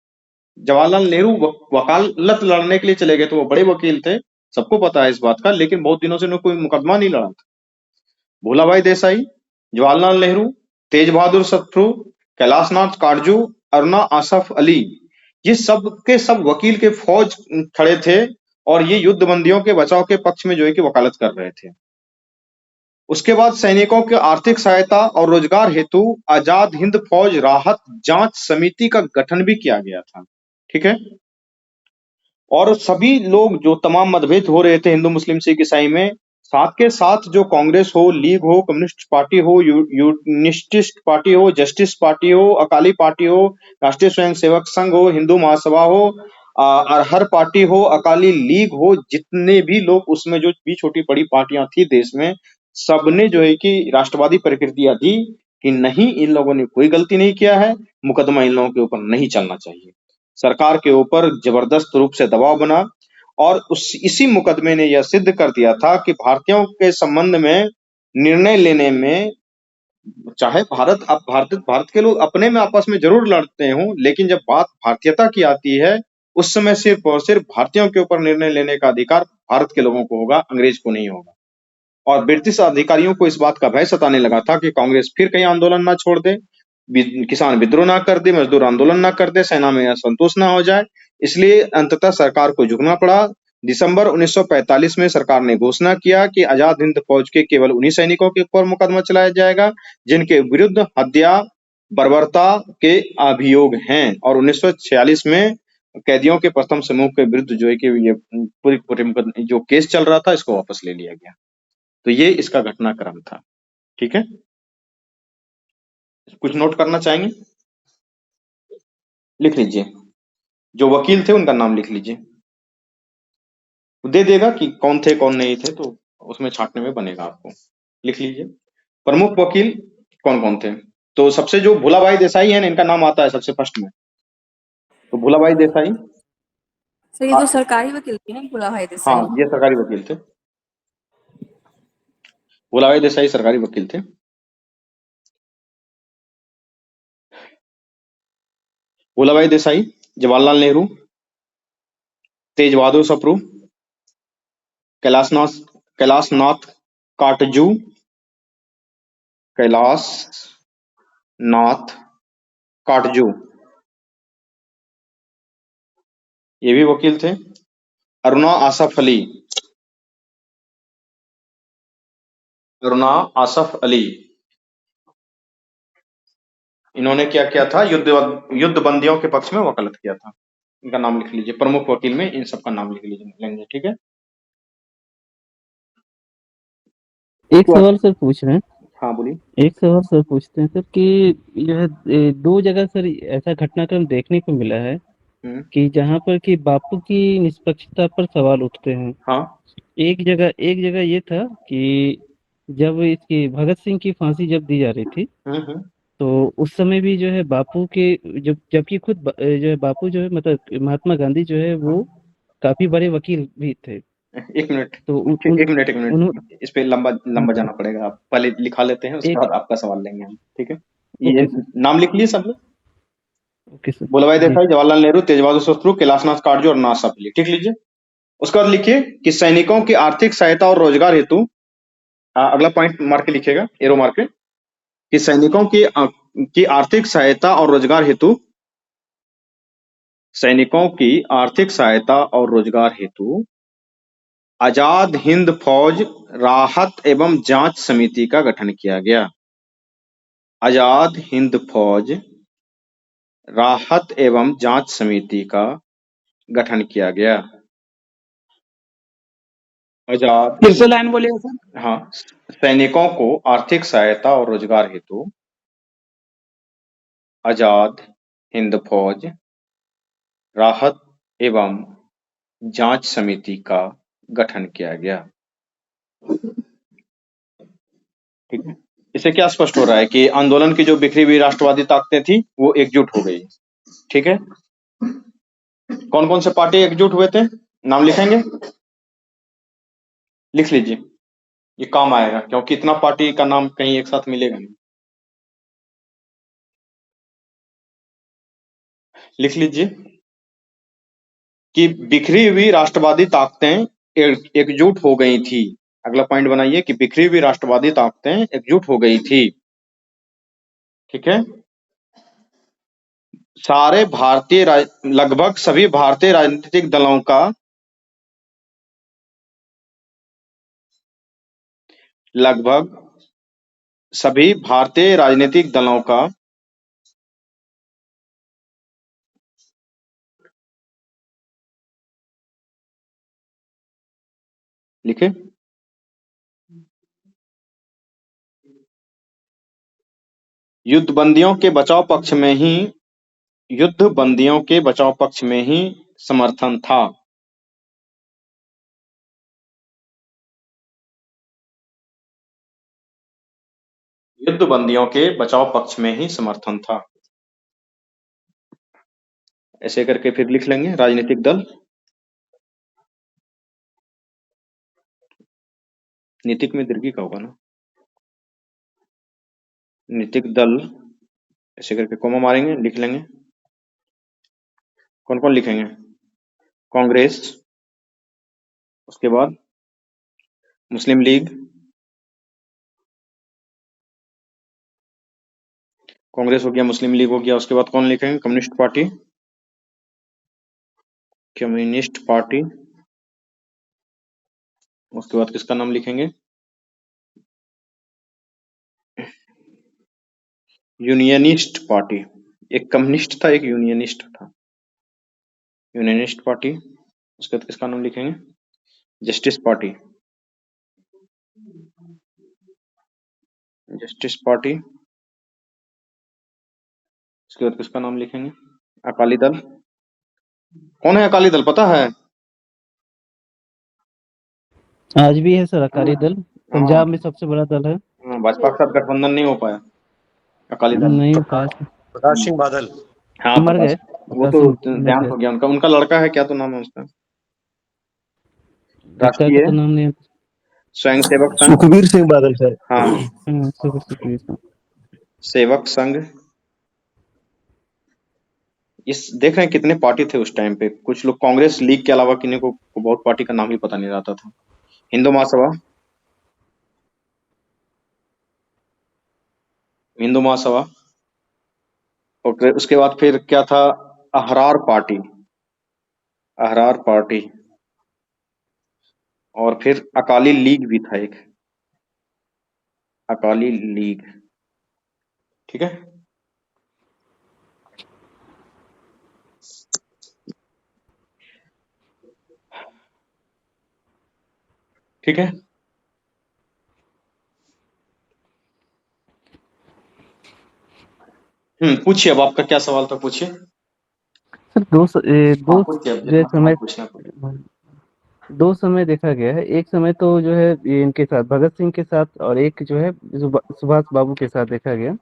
जवाहरलाल नेहरू वकालत लड़ने के लिए चले गए थे, वो बड़े वकील थे, सबको पता है इस बात का, लेकिन बहुत दिनों से उन्होंने कोई मुकदमा नहीं लड़ा था। भोलाभाई देसाई, जवाहरलाल नेहरू, तेज बहादुर सप्रू, कैलाश नाथ काटजू, अरुणा आसफ अली, ये सब के सब वकील के फौज खड़े थे और ये युद्ध बंदियों के बचाव के पक्ष में जो है कि वकालत कर रहे थे। उसके बाद सैनिकों की आर्थिक सहायता और रोजगार हेतु आजाद हिंद फौज राहत जांच समिति का गठन भी किया गया था। ठीक है, और सभी लोग जो तमाम मतभेद हो रहे थे हिंदू मुस्लिम सिख ईसाई में, साथ के साथ जो कांग्रेस हो, लीग हो, कम्युनिस्ट पार्टी हो, यूनिस्टिस्ट पार्टी हो, जस्टिस पार्टी हो, अकाली पार्टी हो, राष्ट्रीय स्वयंसेवक संघ हो, हिंदू महासभा हो, अरहर पार्टी हो, अकाली लीग हो, जितने भी लोग उसमें जो भी छोटी बड़ी पार्टियां थी देश में, सबने जो है कि राष्ट्रवादी प्रकृतियां दी कि नहीं, इन लोगों ने कोई गलती नहीं किया है, मुकदमा इन लोगों के ऊपर नहीं चलना चाहिए। सरकार के ऊपर जबरदस्त रूप से दबाव बना और इसी मुकदमे ने यह सिद्ध कर दिया था कि भारतीयों के संबंध में निर्णय लेने में चाहे भारत के लोग अपने में आपस में जरूर लड़ते हों, लेकिन जब बात भारतीयता की आती है, उस समय सिर्फ और सिर्फ भारतीयों के ऊपर निर्णय लेने का अधिकार भारत के लोगों को होगा, अंग्रेज को नहीं होगा। और ब्रिटिश अधिकारियों को इस बात का भय सताने लगा था कि कांग्रेस फिर कहीं आंदोलन ना छोड़ दे, किसान विद्रोह ना कर दे, मजदूर आंदोलन ना कर दे, सेना में असंतोष ना हो जाए। इसलिए अंततः सरकार को झुकना पड़ा। दिसंबर 1945 में सरकार ने घोषणा किया कि आजाद हिंद फौज के केवल उन्हीं सैनिकों के ऊपर मुकदमा चलाया जाएगा जिनके विरुद्ध हत्या, बर्बरता के अभियोग हैं। और 1946 में कैदियों के प्रथम समूह के विरुद्ध जो है कि ये पूरी जो केस चल रहा था, इसको वापस ले लिया गया। तो ये इसका घटनाक्रम था। ठीक है, कुछ नोट करना चाहेंगे? लिख लीजिए, जो वकील थे उनका नाम लिख लीजिए। दे देगा कि कौन थे कौन नहीं थे, तो उसमें छांटने में बनेगा आपको। लिख लीजिए, प्रमुख वकील कौन कौन थे। तो सबसे जो भोलाभाई देसाई है ना, इनका नाम आता है सबसे फर्स्ट में। तो भोलाभाई देसाई, सर ये तो सरकारी वकील थे ना, भोलाभाई हाँ देसाई। ये सरकारी वकील थे। भोलाभाई देसाई सरकारी वकील थे। भोलाभाई देसाई, जवाहरलाल नेहरू, तेज बहादुर सप्रू, कैलाशनाथ काटजू, कैलाशनाथ काटजू, ये भी वकील थे। अरुणा आसफ अली, अरुणा आसफ अली, इन्होंने क्या किया था, युद्ध बंदियों के पक्ष में वकालत किया था। इनका नाम लिख लीजिए, प्रमुख वकील में इन सबका नाम लिख लीजिए लेंगे। ठीक है, एक सवाल सर पूछ रहे हैं। हाँ बोलिए। एक सवाल सर पूछते हैं सर कि यह दो जगह सर ऐसा घटनाक्रम देखने को मिला है कि जहाँ पर कि बापू की निष्पक्षता पर सवाल उठते हैं। हाँ एक जगह ये था कि जब इसकी भगत सिंह की फांसी जब दी जा रही थी, तो उस समय भी जो है बापू के जबकि खुद जो है बापू जो है मतलब महात्मा गांधी जो है वो काफी बड़े वकील भी थे। एक मिनट, तो एक मिनट, इस पे लंबा हाँ जाना पड़ेगा। आप पहले लिखा लेते हैं, उसके एक बाद आपका सवाल लेंगे हम। ठीक है, ये ओके सर नाम लिख लिए सब लोग। ओके सर भोलाभाई जी देसाई, जवाहरलाल नेहरू, तेज बहादुर सप्रू, कैलाशनाथ काटजू और नासा अली। ठीक लीजिए। उसके बाद लिखिए कि सैनिकों की आर्थिक सहायता और रोजगार हेतु, अगला पॉइंट मार के लिखिएगा, एरो मार के, कि सैनिकों की आर्थिक सहायता और रोजगार हेतु, सैनिकों की आर्थिक सहायता और रोजगार हेतु आजाद हिंद फौज राहत एवं जांच समिति का गठन किया गया। आजाद हिंद फौज राहत एवं जांच समिति का गठन किया गया। आजाद, फिर से लाइन बोलिए सर। हाँ, सैनिकों को आर्थिक सहायता और रोजगार हेतु आजाद हिंद फौज राहत एवं जांच समिति का गठन किया गया। ठीक है, इससे क्या स्पष्ट हो रहा है कि आंदोलन की जो बिखरी हुई राष्ट्रवादी ताकतें थी वो एकजुट हो गई। ठीक है, कौन कौन से पार्टी एकजुट हुए थे, नाम लिखेंगे, लिख लीजिए, ये काम आएगा, क्योंकि इतना पार्टी का नाम कहीं एक साथ मिलेगा नहीं। लिख लीजिए कि बिखरी हुई राष्ट्रवादी ताकतें एकजुट हो गई थी। अगला पॉइंट बनाइए कि बिखरी हुई राष्ट्रवादी ताकतें एकजुट हो गई थी। ठीक है, लगभग सभी भारतीय राजनीतिक दलों का, लगभग सभी भारतीय राजनीतिक दलों का लिखे, युद्ध बंदियों के बचाव पक्ष में ही समर्थन था। युद्ध बंदियों के बचाव पक्ष में ही समर्थन था। ऐसे करके फिर लिख लेंगे राजनीतिक दल, नीतिक में दीर्घी का होगा ना। नैतिक दल, ऐसे करके कोमा मारेंगे, लिख लेंगे। कौन कौन लिखेंगे? कांग्रेस, उसके बाद मुस्लिम लीग, कांग्रेस हो गया, मुस्लिम लीग हो गया, उसके बाद कौन लिखेंगे? कम्युनिस्ट पार्टी, कम्युनिस्ट पार्टी, उसके बाद किसका नाम लिखेंगे? Unionist party. एक कम्युनिस्ट था, एक यूनियनिस्ट था। यूनियनिस्ट पार्टी, उसके बाद किसका नाम लिखेंगे? जस्टिस पार्टी, जस्टिस पार्टी, उसके बाद किसका नाम लिखेंगे? अकाली दल। कौन है अकाली दल, पता है? आज भी है सर अकाली दल, पंजाब में सबसे बड़ा दल है। भाजपा के साथ गठबंधन नहीं हो पाया अकाली दल। नहीं हो पाया सर। प्रकाश सिंह बादल। हाँ, मर गए। वो तो देहांत हो गया उनका। उनका लड़का है, क्या तो नाम है उसका? राष्ट्रीय तो नाम नहीं। स्वयंसेवक संघ, सुखबीर सिंह बादल सर। हाँ, सुखबीर सिंह। सेवक संघ। इस देख रहे हैं कितने पार्टी थे उस टाइम पे। कुछ लोग कांग्रेस लीग के अलावा किन्हीं को बहुत पार्टी का नाम ही पता नहीं रहता था। हिंदू महासभा, हिंदू महासभा, और उसके बाद फिर क्या था? अहरार पार्टी, अहरार पार्टी, और फिर अकाली लीग भी था एक, अकाली लीग। ठीक है, ठीक है। पूछिए, अब आपका क्या सवाल था, पूछिए। सर दो पूछिए, अब जो जितना समय पूछना है। दो समय देखा गया है। एक समय तो जो है ये इनके साथ भगत सिंह के साथ, और एक जो है सुभाष बाबू के साथ देखा गया,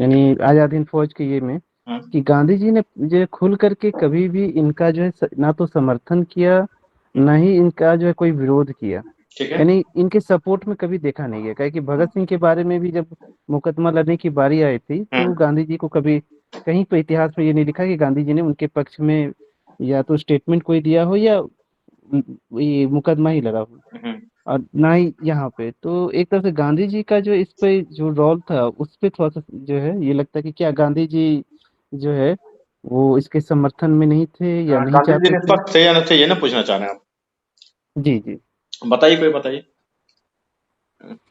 यानी आजाद हिंद फौज के ये में कि गांधी जी ने जो खुल करके कभी भी इनका जो है ना तो समर्थन किया, ना ही इनका जो है कोई विरोध किया। ठीक है। यानी इनके सपोर्ट में कभी देखा नहीं गया। क्योंकि भगत सिंह के बारे में भी जब मुकदमा लड़ने की बारी आई थी तो गांधी जी को कभी कहीं पर इतिहास में ये नहीं लिखा कि गांधी जी ने उनके पक्ष में या तो स्टेटमेंट कोई दिया हो या ये मुकदमा ही लड़ा हो। और ना ही यहाँ पे तो एक तरह से गांधी जी का जो इस पे जो रोल था उस पे थोड़ा सा जो है ये लगता है कि क्या गांधी जी जो है वो इसके समर्थन में नहीं थे या नहीं गांधी जी चाहते थे। निष्पक्ष थे या नहीं थे, ये ना पूछना चाह रहे हैं आप? जी जी बताइए, कोई बताइए।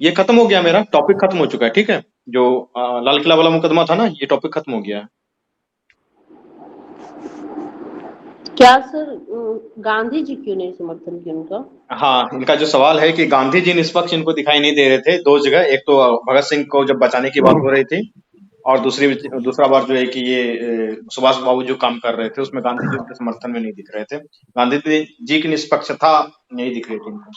ये खत्म हो गया, मेरा टॉपिक खत्म हो चुका है। ठीक है, जो लाल किला वाला मुकदमा था ना, ये टॉपिक खत्म हो गया है। क्या सर गांधी जी क्यों नहीं समर्थन किया उनका? हाँ, इनका जो सवाल है कि गांधी जी निष्पक्ष इनको दिखाई नहीं दे रहे थे दो जगह। एक तो भगत सिंह को जब बचाने की बात हो रही थी, और दूसरा बार जो है कि ये सुभाष बाबू जो काम कर रहे थे उसमें गांधी जी उनके समर्थन में नहीं दिख रहे थे। गांधी जी की निष्पक्षता नहीं दिख रही थी इनको।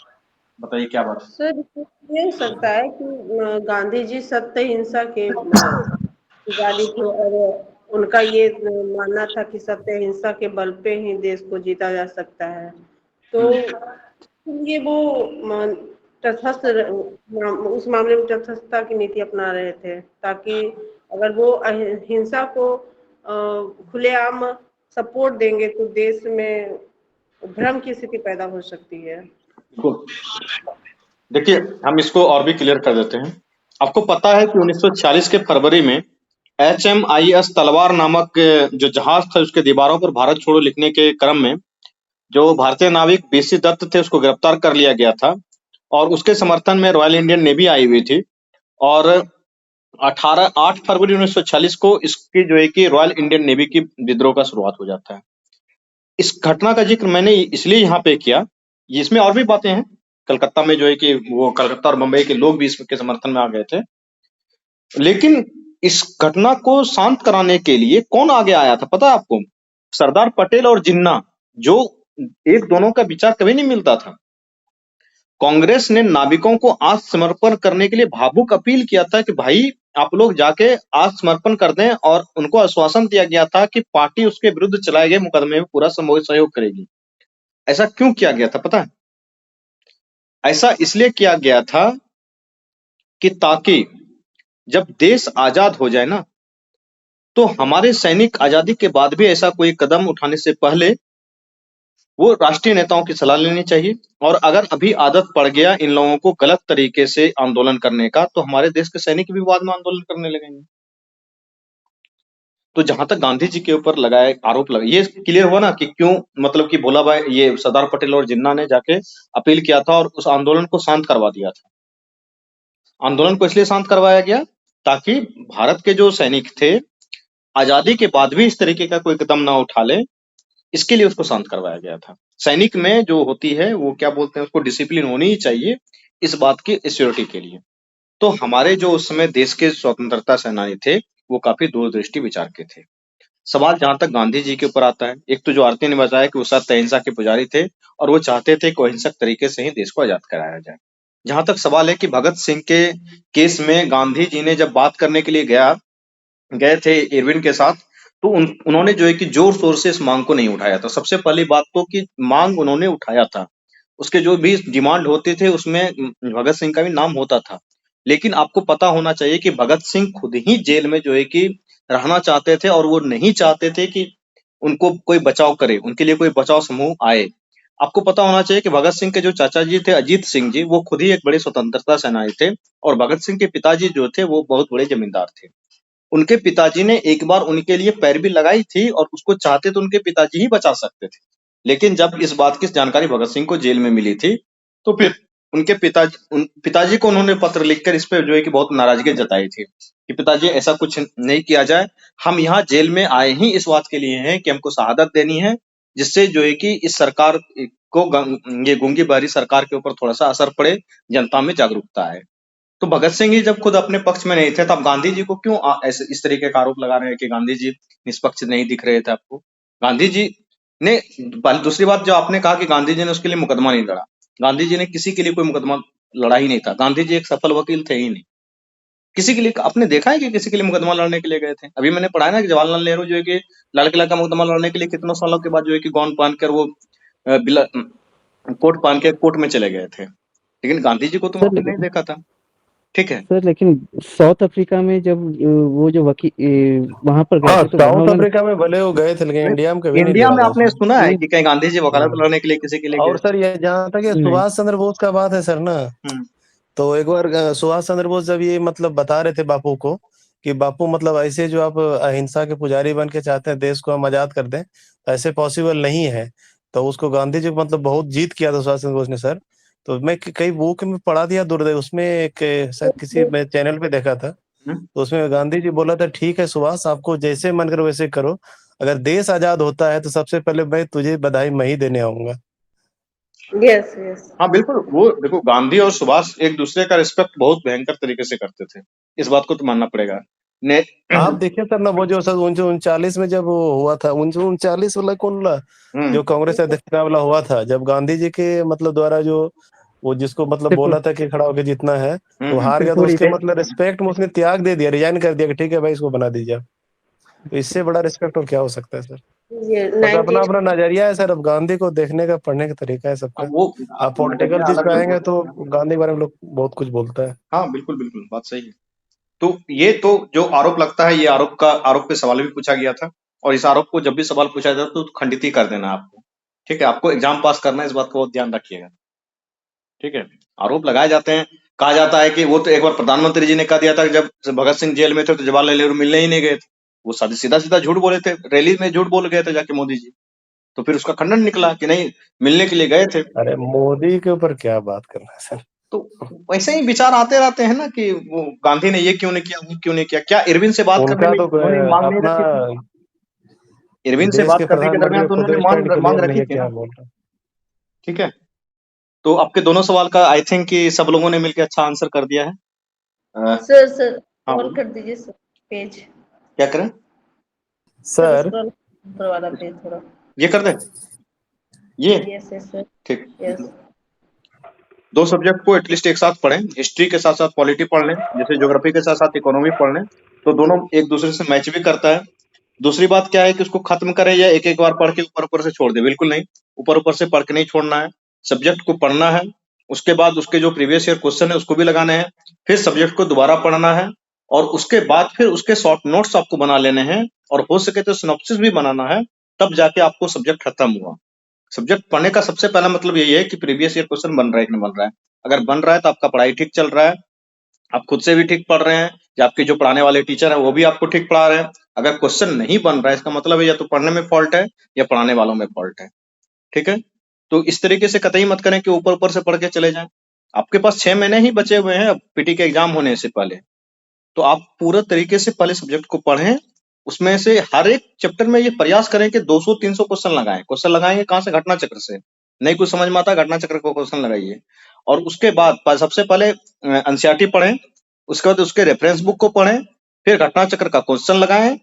बताइए क्या बात है? सर ये हो सकता है कि गांधी जी सत्य हिंसा के पुजारी थे और उनका ये मानना था कि सत्य हिंसा के बल पे ही देश को जीता जा सकता है। तो ये वो तटस्थ उस मामले में तटस्थता की नीति अपना रहे थे, ताकि अगर वो हिंसा को खुलेआम सपोर्ट देंगे तो देश में भ्रम की स्थिति पैदा हो सकती है। देखिए, हम इसको और भी क्लियर कर देते हैं। आपको पता है कि 1946 के फरवरी में HMIS तलवार नामक जो जहाज था उसके दीवारों पर भारत छोड़ो लिखने के क्रम में जो भारतीय नाविक BC दत्त थे उसको गिरफ्तार कर लिया गया था, और उसके समर्थन में रॉयल इंडियन नेवी आई हुई थी। और 8 फरवरी 1946 को इसकी जो है कि रॉयल इंडियन नेवी की विद्रोह का शुरुआत हो जाता है। इस घटना का जिक्र मैंने इसलिए यहाँ पे किया, इसमें और भी बातें हैं। कलकत्ता में जो है कि वो कलकत्ता और मुंबई के लोग भी इसके समर्थन में आ गए थे, लेकिन इस घटना को शांत कराने के लिए कौन आगे आया था पता है आपको? सरदार पटेल और जिन्ना, जो एक दोनों का विचार कभी नहीं मिलता था। कांग्रेस ने नाविकों को आत्मसमर्पण करने के लिए भावुक अपील किया था कि भाई आप लोग जाके आत्मसमर्पण कर दें, और उनको आश्वासन दिया गया था कि पार्टी उसके विरुद्ध चलाए गए मुकदमे में पूरा सहयोग करेगी। ऐसा क्यों किया गया था पता है? ऐसा इसलिए किया गया था कि ताकि जब देश आजाद हो जाए ना, तो हमारे सैनिक आजादी के बाद भी ऐसा कोई कदम उठाने से पहले वो राष्ट्रीय नेताओं की सलाह लेनी चाहिए। और अगर अभी आदत पड़ गया इन लोगों को गलत तरीके से आंदोलन करने का, तो हमारे देश के सैनिक भी बाद में आंदोलन करने लगेंगे। तो जहां तक गांधी जी के ऊपर लगाए आरोप लगा, ये क्लियर हुआ ना कि क्यों, मतलब कि भोला भाई, ये सरदार पटेल और जिन्ना ने जाके अपील किया था और उस आंदोलन को शांत करवा दिया था। आंदोलन को इसलिए शांत करवाया गया ताकि भारत के जो सैनिक थे आजादी के बाद भी इस तरीके का कोई कदम ना उठा ले, इसके लिए उसको शांत करवाया गया था। सैनिक में जो होती है वो क्या बोलते हैं उसको, डिसिप्लिन होनी ही चाहिए इस बात की एश्योरिटी के लिए। तो हमारे जो उस समय देश के स्वतंत्रता सेनानी थे वो काफी दूरदृष्टि विचार के थे। सवाल जहां तक गांधी जी के ऊपर आता है, एक तो जो आरती ने बताया कि वो सत्य अहिंसा के पुजारी थे और वो चाहते थे कि अहिंसक तरीके से ही देश को आजाद कराया जाए। जहां तक सवाल है कि भगत सिंह के केस में गांधी जी ने जब बात करने के लिए गए थे इरविन के साथ, तो उन्होंने जो है कि जोर शोर से इस मांग को नहीं उठाया था। सबसे पहली बात तो कि मांग उन्होंने उठाया था, उसके जो भी डिमांड होते थे उसमें भगत सिंह का भी नाम होता था। लेकिन आपको पता होना चाहिए कि भगत सिंह खुद ही जेल में जो है कि रहना चाहते थे और वो नहीं चाहते थे कि उनको कोई बचाव करे, उनके लिए कोई बचाव समूह आए। आपको पता होना चाहिए कि भगत सिंह के जो चाचा जी थे अजीत सिंह जी, वो खुद ही एक बड़े स्वतंत्रता सेनानी थे और भगत सिंह के पिताजी जो थे वो बहुत बड़े जमींदार थे। उनके पिताजी ने एक बार उनके लिए पैरवी लगाई थी और उसको चाहते तो उनके पिताजी ही बचा सकते थे। लेकिन जब इस बात की जानकारी भगत सिंह को जेल में मिली थी, तो फिर उनके पिताजी को उन्होंने पत्र लिखकर इस पे जो है कि बहुत नाराजगी जताई थी कि पिताजी ऐसा कुछ नहीं किया जाए, हम यहाँ जेल में आए ही इस बात के लिए हैं कि हमको शहादत देनी है, जिससे जो है कि इस सरकार को ये गूंगी बहरी सरकार के ऊपर थोड़ा सा असर पड़े, जनता में जागरूकता आए। तो भगत सिंह ही जब खुद अपने पक्ष में नहीं थे, तब गांधी जी को क्यों ऐसे इस तरीके का आरोप लगा रहे हैं कि गांधी जी निष्पक्ष नहीं दिख रहे थे आपको? गांधी जी ने, दूसरी बात जो आपने कहा कि गांधी जी ने उसके लिए मुकदमा नहीं लड़ा, गांधी जी ने किसी के लिए कोई मुकदमा लड़ा ही नहीं था। गांधी जी एक सफल वकील थे ही नहीं। किसी के लिए आपने देखा है कि किसी के लिए मुकदमा लड़ने के लिए गए थे? अभी मैंने पढ़ा है ना कि जवाहरलाल नेहरू जो है कि लाल किला का मुकदमा लड़ने के लिए कितनों सालों के बाद जो है कि गाउन पहनकर वो कोट पहन के कोर्ट में चले गए थे। लेकिन गांधी जी को तो आपने नहीं देखा था। ठीक है सर, लेकिन साउथ अफ्रीका में जब वो जो वकील वहां पर गए हाँ, थे तो वहां साउथ उन्होंने अफ्रीका में भले वो गए थे लेकिन इंडिया में कभी नहीं इंडिया देखा में था आपने उसको। सुना है नहीं, कि कहीं गांधी जी वकालत लड़ने के लिए किसी के लिए और गए? सर ये जहाँ तक ये नहीं। सुभाष चंद्र बोस का बात है सर ना, तो एक बार सुभाष चंद्र बोस जब ये मतलब बता रहे थे बापू को कि बापू मतलब ऐसे जो आप अहिंसा के पुजारी बन के चाहते हैं देश को हम आजाद कर दें, ऐसे पॉसिबल नहीं है। तो उसको गांधी जी को मतलब बहुत जीत किया था सुभाष चंद्र बोस ने सर। तो मैं कई बुक में पढ़ा दिया दुर्दय, उसमें एक शायद किसी मैं चैनल पे देखा था, तो उसमें गांधी जी बोला था ठीक है सुभाष, आपको जैसे मन करो वैसे करो, अगर देश आजाद होता है तो सबसे पहले मैं तुझे बधाई मैं ही देने आऊंगा। Yes yes. हाँ बिल्कुल, वो देखो गांधी और सुभाष एक दूसरे का रिस्पेक्ट बहुत भयंकर तरीके से करते थे, इस बात को तो मानना पड़ेगा। ने आप देखिए सर ना वो जो सर 1939 में जब वो हुआ था 1939 वाला कौन वाला जो कांग्रेस अध्यक्ष वाला हुआ था, जब गांधी जी के मतलब द्वारा जो वो जिसको मतलब बोला था कि खड़ा होकर जीतना है तो हार गया, तो उसके मतलब रिस्पेक्ट में उसने त्याग दे दिया, रिजाइन कर दिया कि ठीक है भाई इसको बना दीजिए। तो इससे बड़ा रिस्पेक्ट और क्या हो सकता है सर? ये बस अपना अपना नजरिया है सर, अब गांधी को देखने का पढ़ने का तरीका है सबका। वो आप पॉलिटिकल चीज पे आएंगे तो गांधी के बारे में लोग बहुत कुछ बोलता है। हाँ बिल्कुल बिल्कुल, बात सही है। तो ये तो जो आरोप लगता है, ये आरोप पे सवाल भी पूछा गया था, और इस आरोप को जब भी सवाल पूछा जाता है तो खंडित ही कर देना आपको। ठीक है, आपको एग्जाम पास करना है, इस बात को बहुत ध्यान रखिएगा। ठीक है, आरोप लगाए जाते हैं, कहा जाता है कि वो तो एक बार प्रधानमंत्री जी ने कह दिया था कि जब भगत सिंह जेल में थे तो जवाहरलाल नेहरू मिलने ही नहीं गए थे। वो सीधा सीधा झूठ बोले थे, रैली में झूठ बोल गए थे जाके मोदी जी। तो फिर उसका खंडन निकला कि नहीं, मिलने के लिए गए थे। अरे मोदी के ऊपर क्या बात करना है सर? तो वैसे ही विचार आते रहते हैं ना कि वो गांधी ने ये क्यों नहीं किया, वो क्यों नहीं किया। क्या इरविन से बात करने उनका में तो उन्होंने मांग नहीं अपना रखी थी? इरविन से देश बात के करने के प्रधानमंत्री दरमियान तो खुद उन्होंने स्टैंड मांग क्लियर नहीं रखी है, थी क्या ना। बोल रहा है। ठीक है, तो आपके दोनों सवाल का आई थिंक कि सब लोगों ने मिलकर अच्छा आंसर कर दिया है। सर हाँ और कर दीजिए सर पेज। क्या करें सर? स्क्रॉल ऊपर वाला पेज थोड़ा ये कर दें ये? यस यस सर ठीक, यस। दो सब्जेक्ट को एटलीस्ट एक साथ पढ़ें, हिस्ट्री के साथ साथ पॉलिटी पढ़ लें, जैसे ज्योग्राफी के साथ साथ इकोनॉमी पढ़ लें, तो दोनों एक दूसरे से मैच भी करता है। दूसरी बात क्या है कि उसको खत्म करें या एक एक बार पढ़ के ऊपर ऊपर से छोड़ दे, बिल्कुल नहीं, ऊपर ऊपर से पढ़ के नहीं छोड़ना है। सब्जेक्ट को पढ़ना है, उसके बाद उसके जो प्रीवियस ईयर क्वेश्चन है उसको भी लगाने हैं, फिर सब्जेक्ट को दोबारा पढ़ना है, और उसके बाद फिर उसके शॉर्ट नोट्स आपको बना लेने हैं, और हो सके तो सिनॉप्सिस भी बनाना है, तब जाके आपको सब्जेक्ट खत्म हुआ। सब्जेक्ट पढ़ने का सबसे पहला मतलब यही है कि प्रीवियस ईयर क्वेश्चन बन रहा है कि नहीं बन रहा है। अगर बन रहा है तो आपका पढ़ाई ठीक चल रहा है, आप खुद से भी ठीक पढ़ रहे हैं, या आपके जो पढ़ाने वाले टीचर हैं वो भी आपको ठीक पढ़ा रहे हैं। अगर क्वेश्चन नहीं बन रहा है, इसका मतलब है या तो पढ़ने में फॉल्ट है या पढ़ाने वालों में फॉल्ट है। ठीक है, तो इस तरीके से कतई मत करें कि ऊपर ऊपर से पढ़ के चले जाएं। आपके पास 6 महीने ही बचे हुए हैं पीटी के एग्जाम होने से पहले, तो आप पूरा तरीके से पहले सब्जेक्ट को पढ़ें। उसमें से हर एक चैप्टर में ये प्रयास करें कि 200-300 क्वेश्चन लगाएं। क्वेश्चन लगाएंगे कहाँ से? घटना चक्र से। नहीं कुछ समझ में आता, घटना चक्र को क्वेश्चन लगाइए। और उसके बाद सबसे पहले एनसीईआरटी पढ़ें, उसके बाद उसके रेफरेंस बुक को पढ़ें, फिर घटना चक्र का क्वेश्चन लगाएं,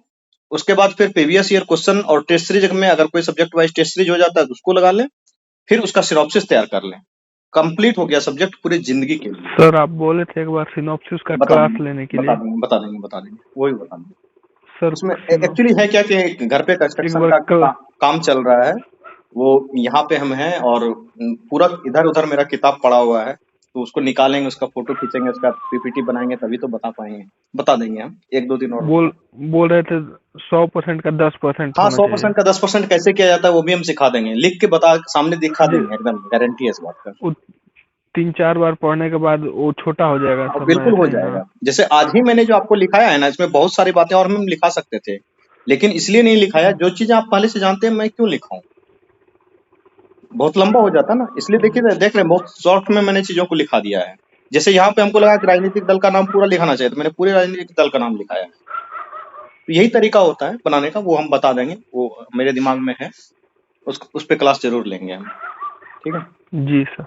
उसके बाद फिर प्रीवियस ईयर क्वेश्चन और टेस्ट सीरीज में अगर कोई सब्जेक्ट वाइज टेस्ट सीरीज हो जाता है तो उसको लगा लें, फिर उसका सिनॉप्सिस तैयार कर लें। कंप्लीट हो गया सब्जेक्ट पूरी जिंदगी के लिए। सर आप बोले थे एक बार सिनॉप्सिस का क्लास लेने के लिए। बता देंगे वही बता देंगे। सर उसमें एक्चुअली है क्या कि घर पे कंस्ट्रक्शन का काम चल रहा है, वो यहाँ पे हम हैं, और पूरा इधर उधर मेरा किताब पड़ा हुआ है, तो उसको निकालेंगे, उसका फोटो खींचेंगे, उसका पीपीटी बनाएंगे, तभी तो बता देंगे हम 1-2 दिन और। बोल रहे थे 100% का 10%। हाँ, 100% का 10% कैसे किया जाता है वो भी हम सिखा देंगे, लिख के बता सामने दिखा देंगे, एकदम गारंटी है इस बात का। 3-4 बार पढ़ने के बाद वो छोटा हो जाएगा सर। बिल्कुल हो जाएगा। जैसे आज ही मैंने जो आपको लिखाया है ना, इसमें बहुत सारी बातें और हम लिखा सकते थे, लेकिन इसलिए नहीं लिखाया, जो चीजें आप पहले से जानते हैं मैं क्यों लिखाऊं, बहुत लंबा हो जाता ना, इसलिए देख रहे हैं बहुत शॉर्ट में मैंने चीजों को लिखा दिया है। जैसे यहाँ पे हमको लगा कि राजनीतिक दल का नाम पूरा लिखाना चाहिए, तो मैंने पूरे राजनीतिक दल का नाम लिखाया है। तो यही तरीका होता है बनाने का, वो हम बता देंगे, वो मेरे दिमाग में है, उस पे क्लास जरूर लेंगे हम। ठीक है जी सर।